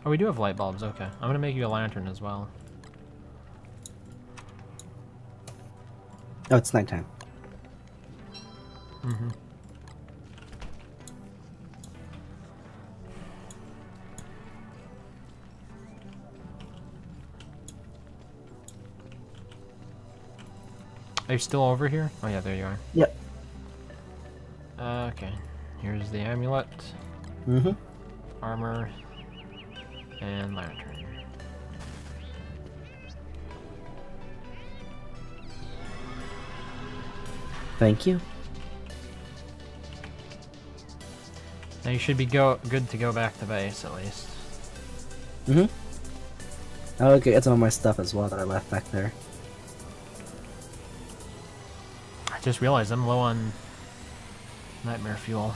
Oh, we do have light bulbs. Okay, I'm gonna make you a lantern as well. Oh, it's nighttime. Mm-hmm. Are you still over here? Oh yeah, there you are. Yep. Okay, here's the amulet, Mm-hmm. armor, and lantern. Thank you. Now you should be good to go back to base at least. Mm-hmm. I'll get some of my stuff as well that I left back there. I just realized I'm low on nightmare fuel.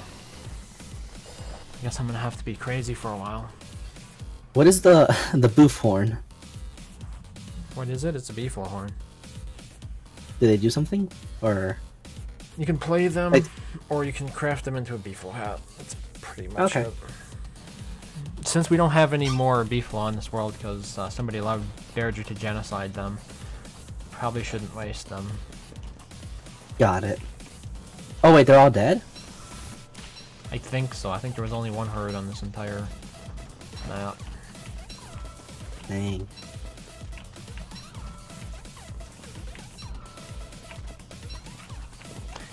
I guess I'm gonna have to be crazy for a while. What is the boof horn? What is it? It's a beefalo horn. Do they do something? Or You can play them, Like- or you can craft them into a beefalo hat. That's pretty much Okay. it. Since we don't have any more beefalo in this world because somebody allowed Berger to genocide them, probably shouldn't waste them. got it. Oh wait, they're all dead? I think so. I think there was only one herd on this entire map. Dang.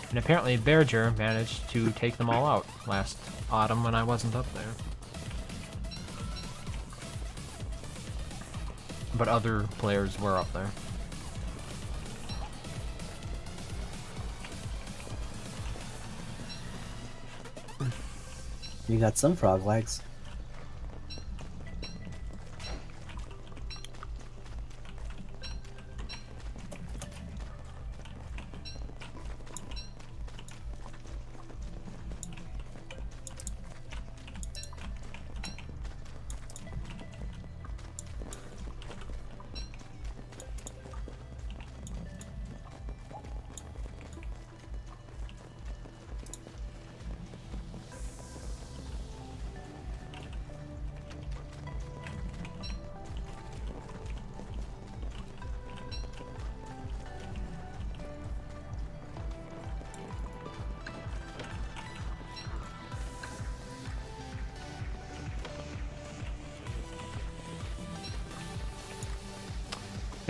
And apparently Berger managed to take them all out last autumn when I wasn't up there. But other players were up there. You got some frog legs.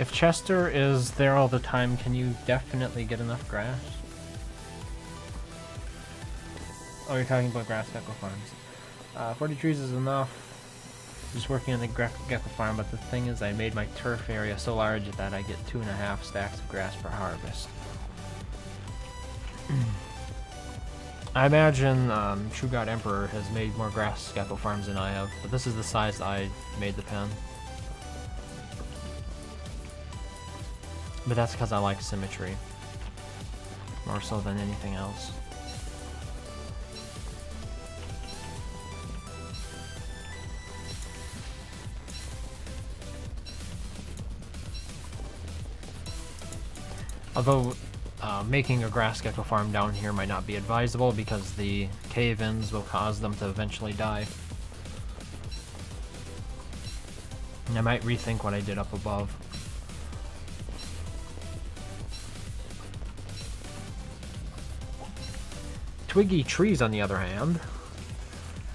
If Chester is there all the time, can you definitely get enough grass? Oh, you're talking about grass gecko farms. 40 trees is enough. Just working on the gecko farm, but the thing is I made my turf area so large that I get 2.5 stacks of grass per harvest. I imagine True God Emperor has made more grass gecko farms than I have, but this is the size I made the pen. But that's because I like symmetry. More so than anything else. Although making a grass gecko farm down here might not be advisable because the cave-ins will cause them to eventually die. And I might rethink what I did up above. Twiggy trees, on the other hand,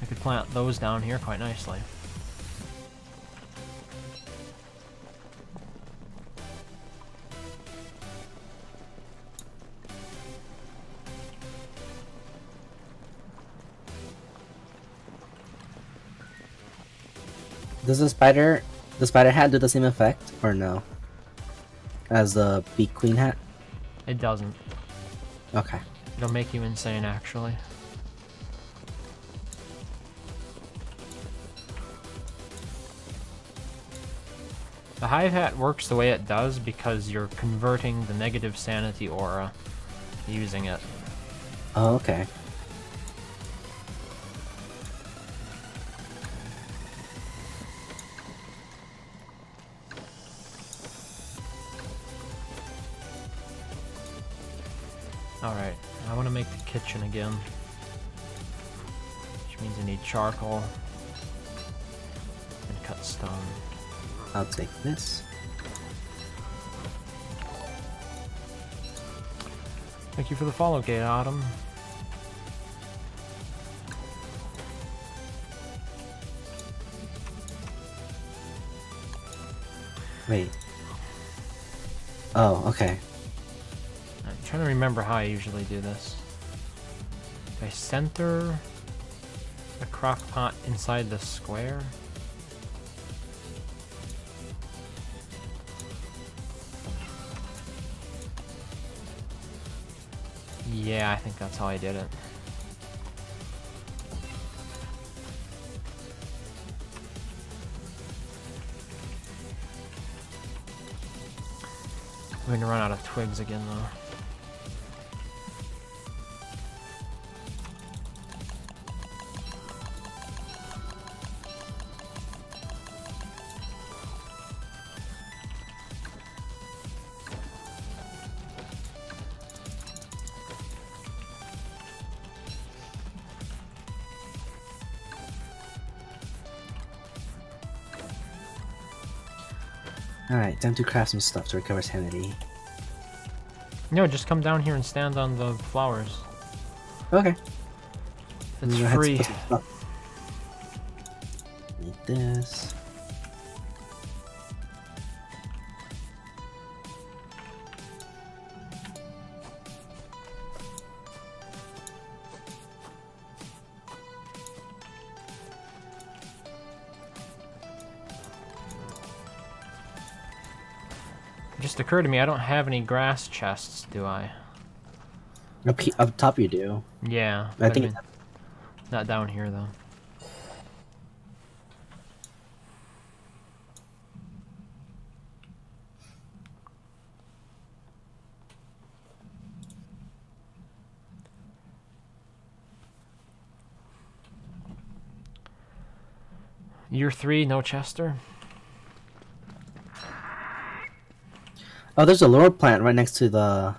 I could plant those down here quite nicely. Does the spider hat do the same effect, or no? As the bee queen hat? It doesn't. Okay. It'll make you insane, actually. The hive hat works the way it does because you're converting the negative sanity aura using it. Oh, okay. Alright, I want to make the kitchen again. Which means I need charcoal and cut stone. I'll take this. Thank you for the follow, Gate Autumn. Wait. Oh, okay. I'm trying to remember how I usually do this. Do I center the crock pot inside the square? Yeah, I think that's how I did it. We're gonna run out of twigs again, though. Alright, time to craft some stuff to recover sanity. No, just come down here and stand on the flowers. Okay. It's I'm gonna free. put some stuff. Need this. It just occurred to me I don't have any grass chests, do I? Up top you do. Yeah. I think mean, not down here, though. Year 3, no Chester? Oh, there's a lure plant right next to the...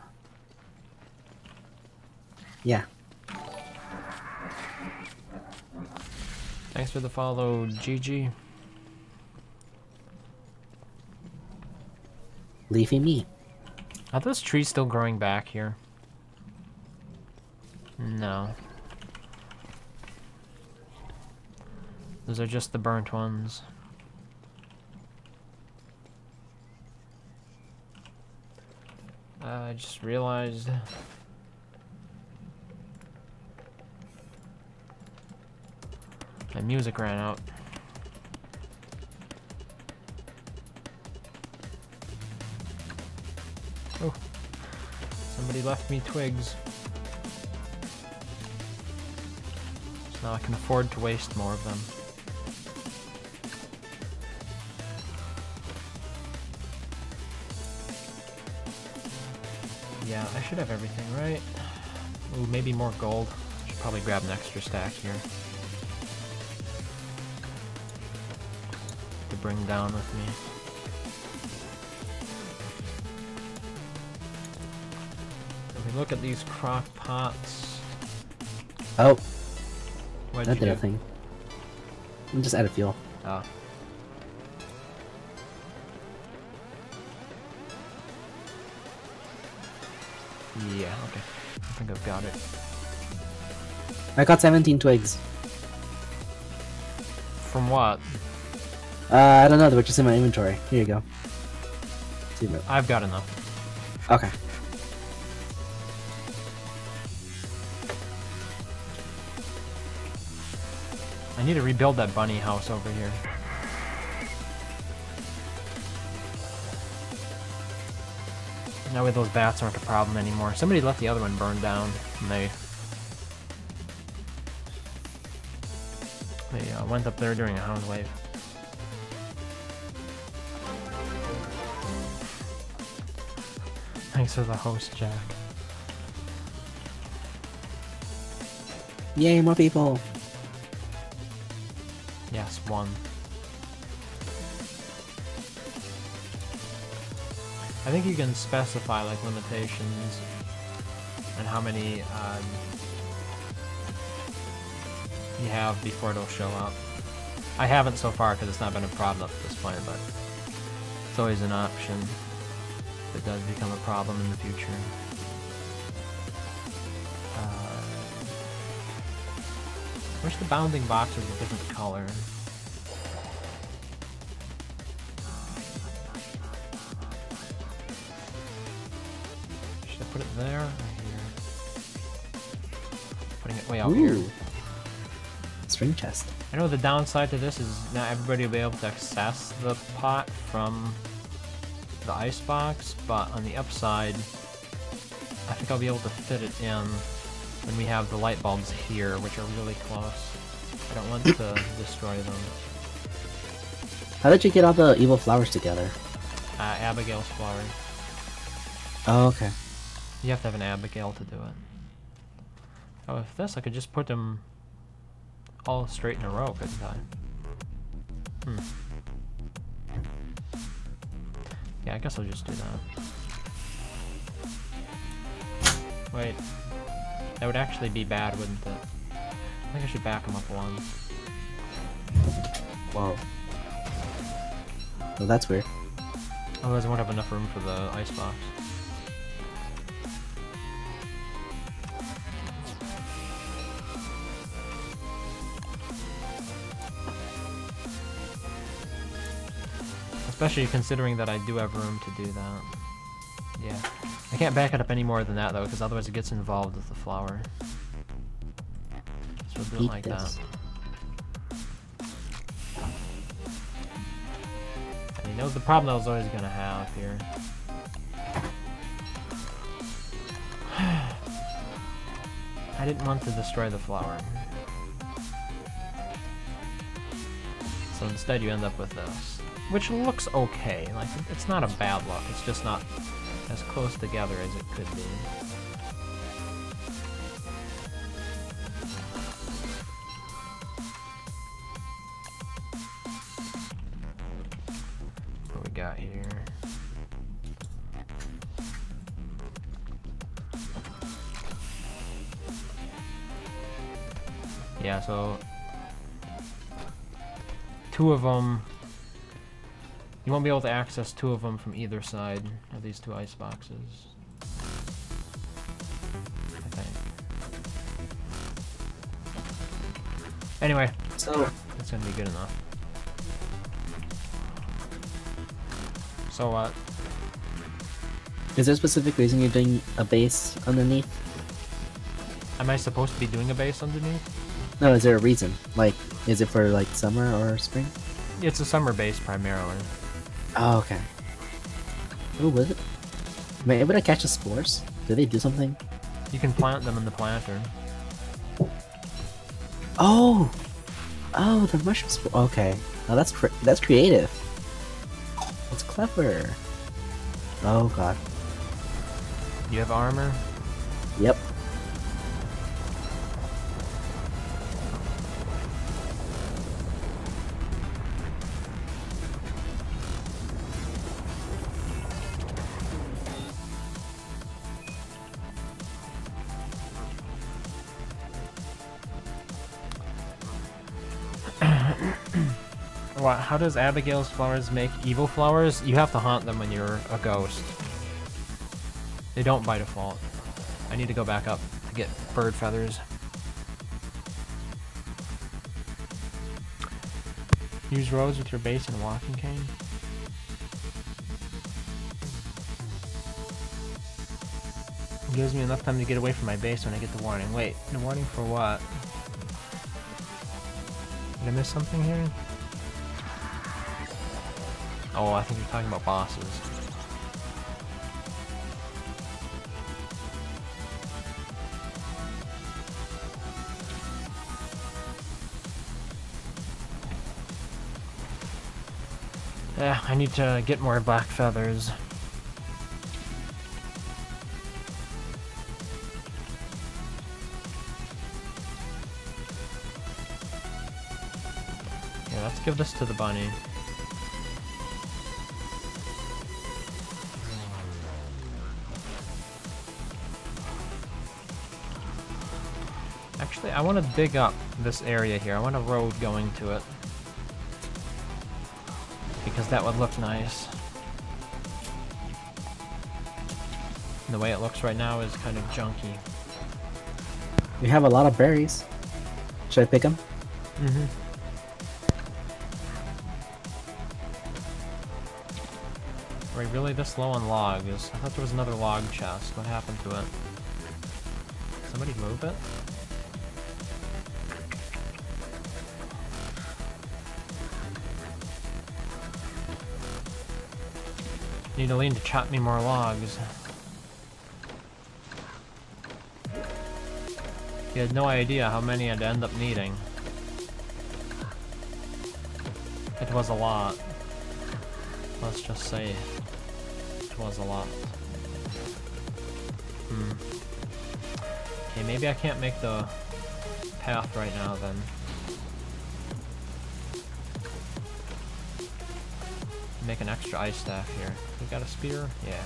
Yeah. Thanks for the follow, GG. Leafy meat. Are those trees still growing back here? No. Those are just the burnt ones. I just realized my music ran out. Oh, somebody left me twigs. So now I can afford to waste more of them. Yeah, I should have everything, right? Ooh, maybe more gold. Should probably grab an extra stack here to bring down with me. If we look at these crock pots. Oh, What'd that you did do? a thing. I'm just out of fuel. Oh. Yeah, okay. I think I've got it. I got 17 twigs. From what? I don't know, they were just in my inventory. Here you go. See you. I've got enough. Okay. I need to rebuild that bunny house over here. That way those bats aren't a problem anymore. Somebody let the other one burn down, and they went up there during a hound wave. Thanks for the host, Jack. Yay, more people! Yes, one. I think you can specify like limitations and how many you have before it'll show up. I haven't so far because it's not been a problem up to this point, but it's always an option if it does become a problem in the future. Wish the bounding box was a different color. Should I put it there or here? Putting it way out here. Ooh. String chest. I know the downside to this is not everybody will be able to access the pot from the icebox, but on the upside, I think I'll be able to fit it in when we have the light bulbs here, which are really close. I don't want to destroy them. How did you get all the evil flowers together? Abigail's flower. Oh, okay. You have to have an Abigail to do it. Oh, if this, I could just put them all straight in a row, couldn't I? Yeah, I guess I'll just do that. Wait. That would actually be bad, wouldn't it? I think I should back them up one. Whoa. Well, that's weird. Otherwise I won't have enough room for the icebox. Especially considering that I do have room to do that. Yeah. I can't back it up any more than that though, because otherwise it gets involved with the flower. So we'll do it Eat like this. that. And you know the problem I was always gonna have here. I didn't want to destroy the flower. So instead you end up with this. Which looks okay, like it's not a bad look, it's just not as close together as it could be. What we got here? Yeah, so two of them. You won't be able to access two of them from either side of these two ice boxes. I think. Anyway, So, that's gonna be good enough. So what? Is there a specific reason you're doing a base underneath? Am I supposed to be doing a base underneath? No, is there a reason? Like, is it for like summer or spring? It's a summer base primarily. Oh, okay. Oh, was it? Am I able to catch the spores? Do they do something? You can plant them in the planter. Oh! Oh, the mushroom spore. Okay. Oh, that's creative. That's clever. Oh god. You have armor? Yep. What? How does Abigail's flowers make evil flowers? You have to haunt them when you're a ghost. They don't by default. I need to go back up to get bird feathers. Use roads with your base and walking cane. It gives me enough time to get away from my base when I get the warning. Wait, the warning for what? Did I miss something here? Oh, I think you're talking about bosses. Yeah, I need to get more black feathers. Yeah, let's give this to the bunny. Actually, I want to dig up this area here. I want a road going to it. Because that would look nice. And the way it looks right now is kind of junky. We have a lot of berries. Should I pick them? Mm-hmm. Are we really this low on logs? I thought there was another log chest. What happened to it? Somebody move it? Need Aline to chop me more logs. You had no idea how many I'd end up needing. It was a lot. Let's just say it was a lot. Okay, maybe I can't make the path right now then. Make an extra ice staff here. We got a spear? Yeah.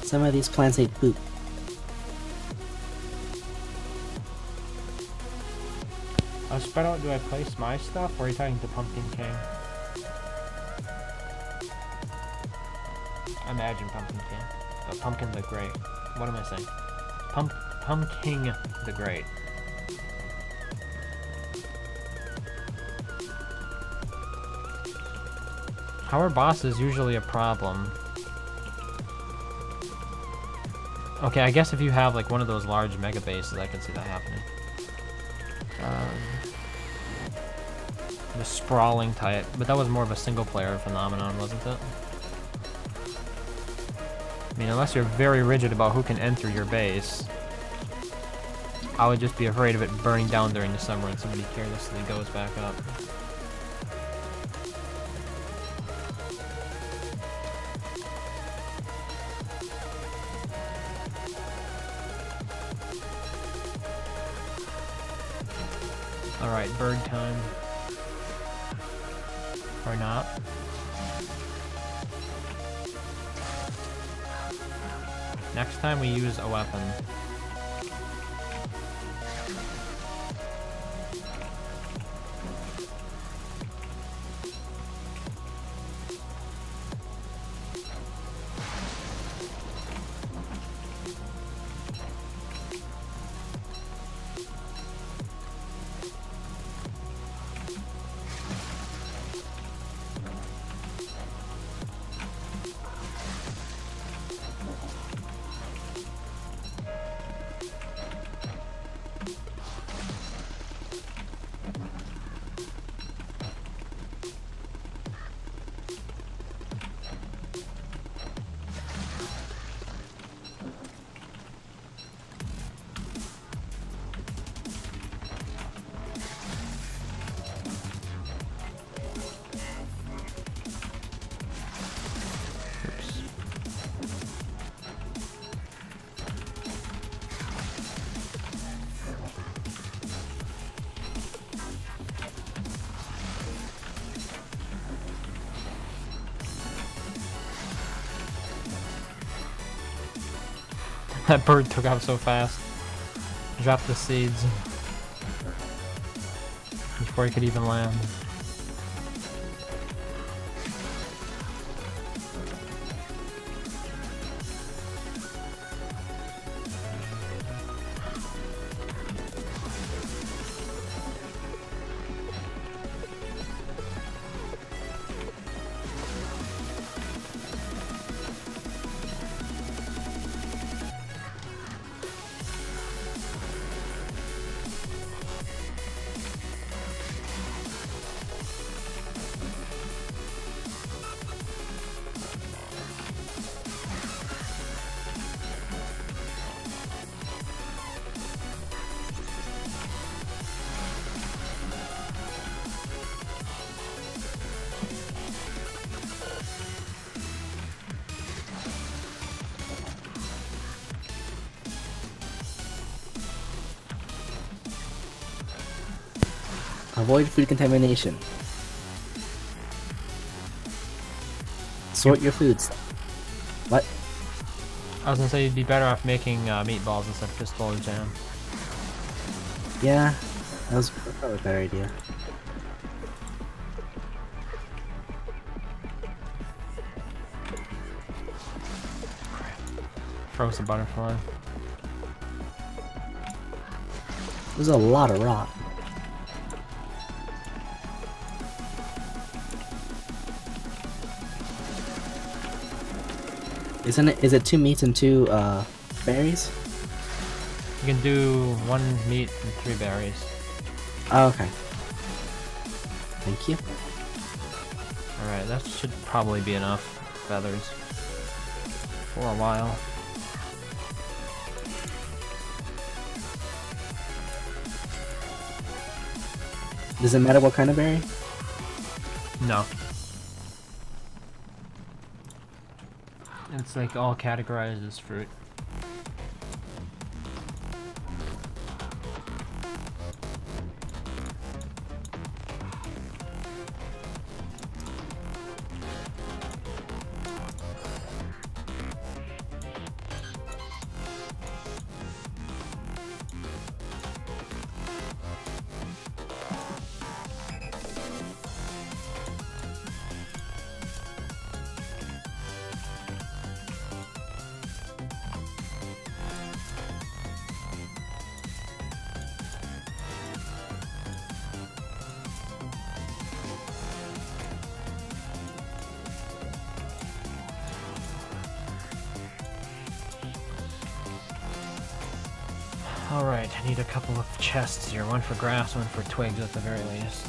Some of these plants ate poop. Spread out, do I place my stuff or are you talking to Pumpkin King? Imagine Pumpkin King. Oh, Pumpkin the Great. What am I saying? Pumpkin the Great. How are bosses usually a problem? Okay, I guess if you have like one of those large mega bases, I can see that happening. The sprawling type, but that was more of a single player phenomenon, wasn't it? I mean, unless you're very rigid about who can enter your base, I would just be afraid of it burning down during the summer and somebody carelessly goes back up. Alright, bird time. Or not. Next time we use a weapon. That bird took off so fast. Dropped the seeds before he could even land. Avoid food contamination. Sort your foods. What? I was gonna say you'd be better off making meatballs instead of pistol or jam. Yeah, that was probably a better idea. Frozen butterfly. There's a lot of rock. Isn't it? Is it 2 meats and 2 berries? You can do 1 meat and 3 berries. Oh, okay. Thank you. Alright, that should probably be enough feathers for a while. Does it matter what kind of berry? No. It's like all categorized as fruit. Alright, I need a couple of chests here. 1 for grass, 1 for twigs at the very least.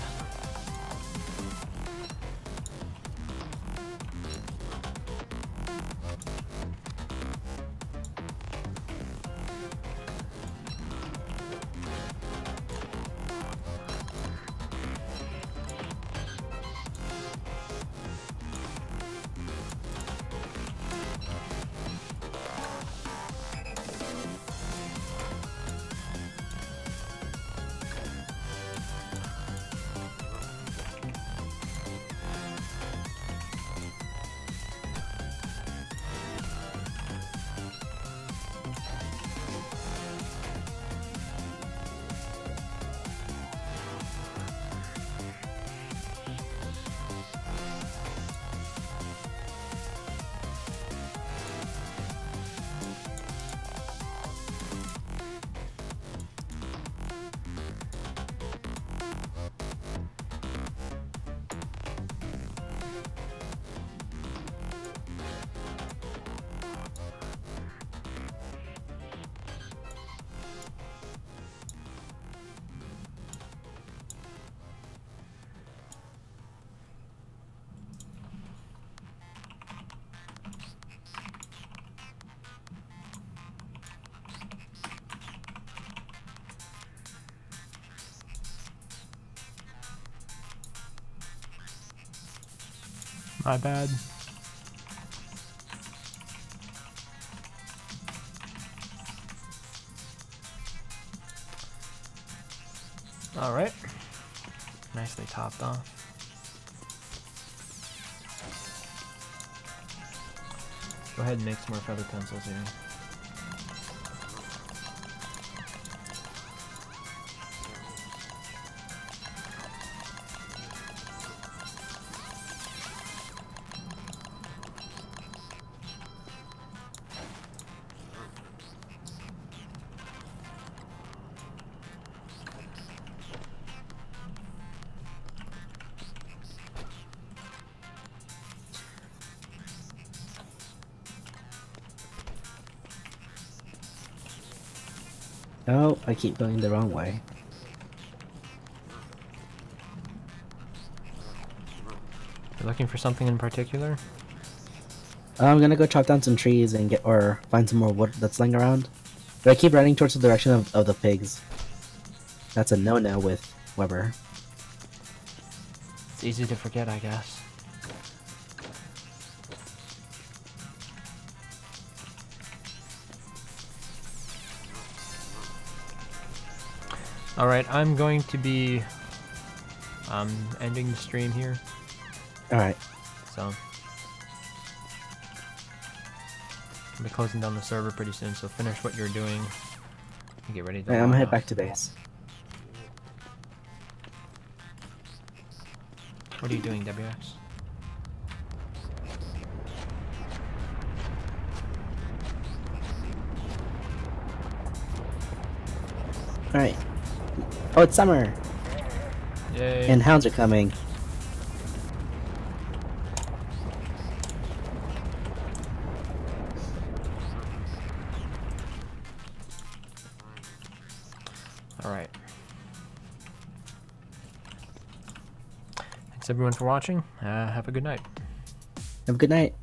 My bad. Alright. Nicely topped off. Go ahead and make some more feather pencils here. Oh, I keep going the wrong way. You're looking for something in particular? I'm gonna go chop down some trees and get or find some more wood that's laying around. But I keep running towards the direction of the pigs. That's a no-no with Weber. It's easy to forget, I guess. Alright, I'm going to be ending the stream here. Alright. So I'll be closing down the server pretty soon, so finish what you're doing and get ready to I'm log gonna head off. back to base. What are you doing, WX? Alright. Oh, it's summer! Yay! And hounds are coming. Alright. Thanks everyone for watching. Have a good night. Have a good night.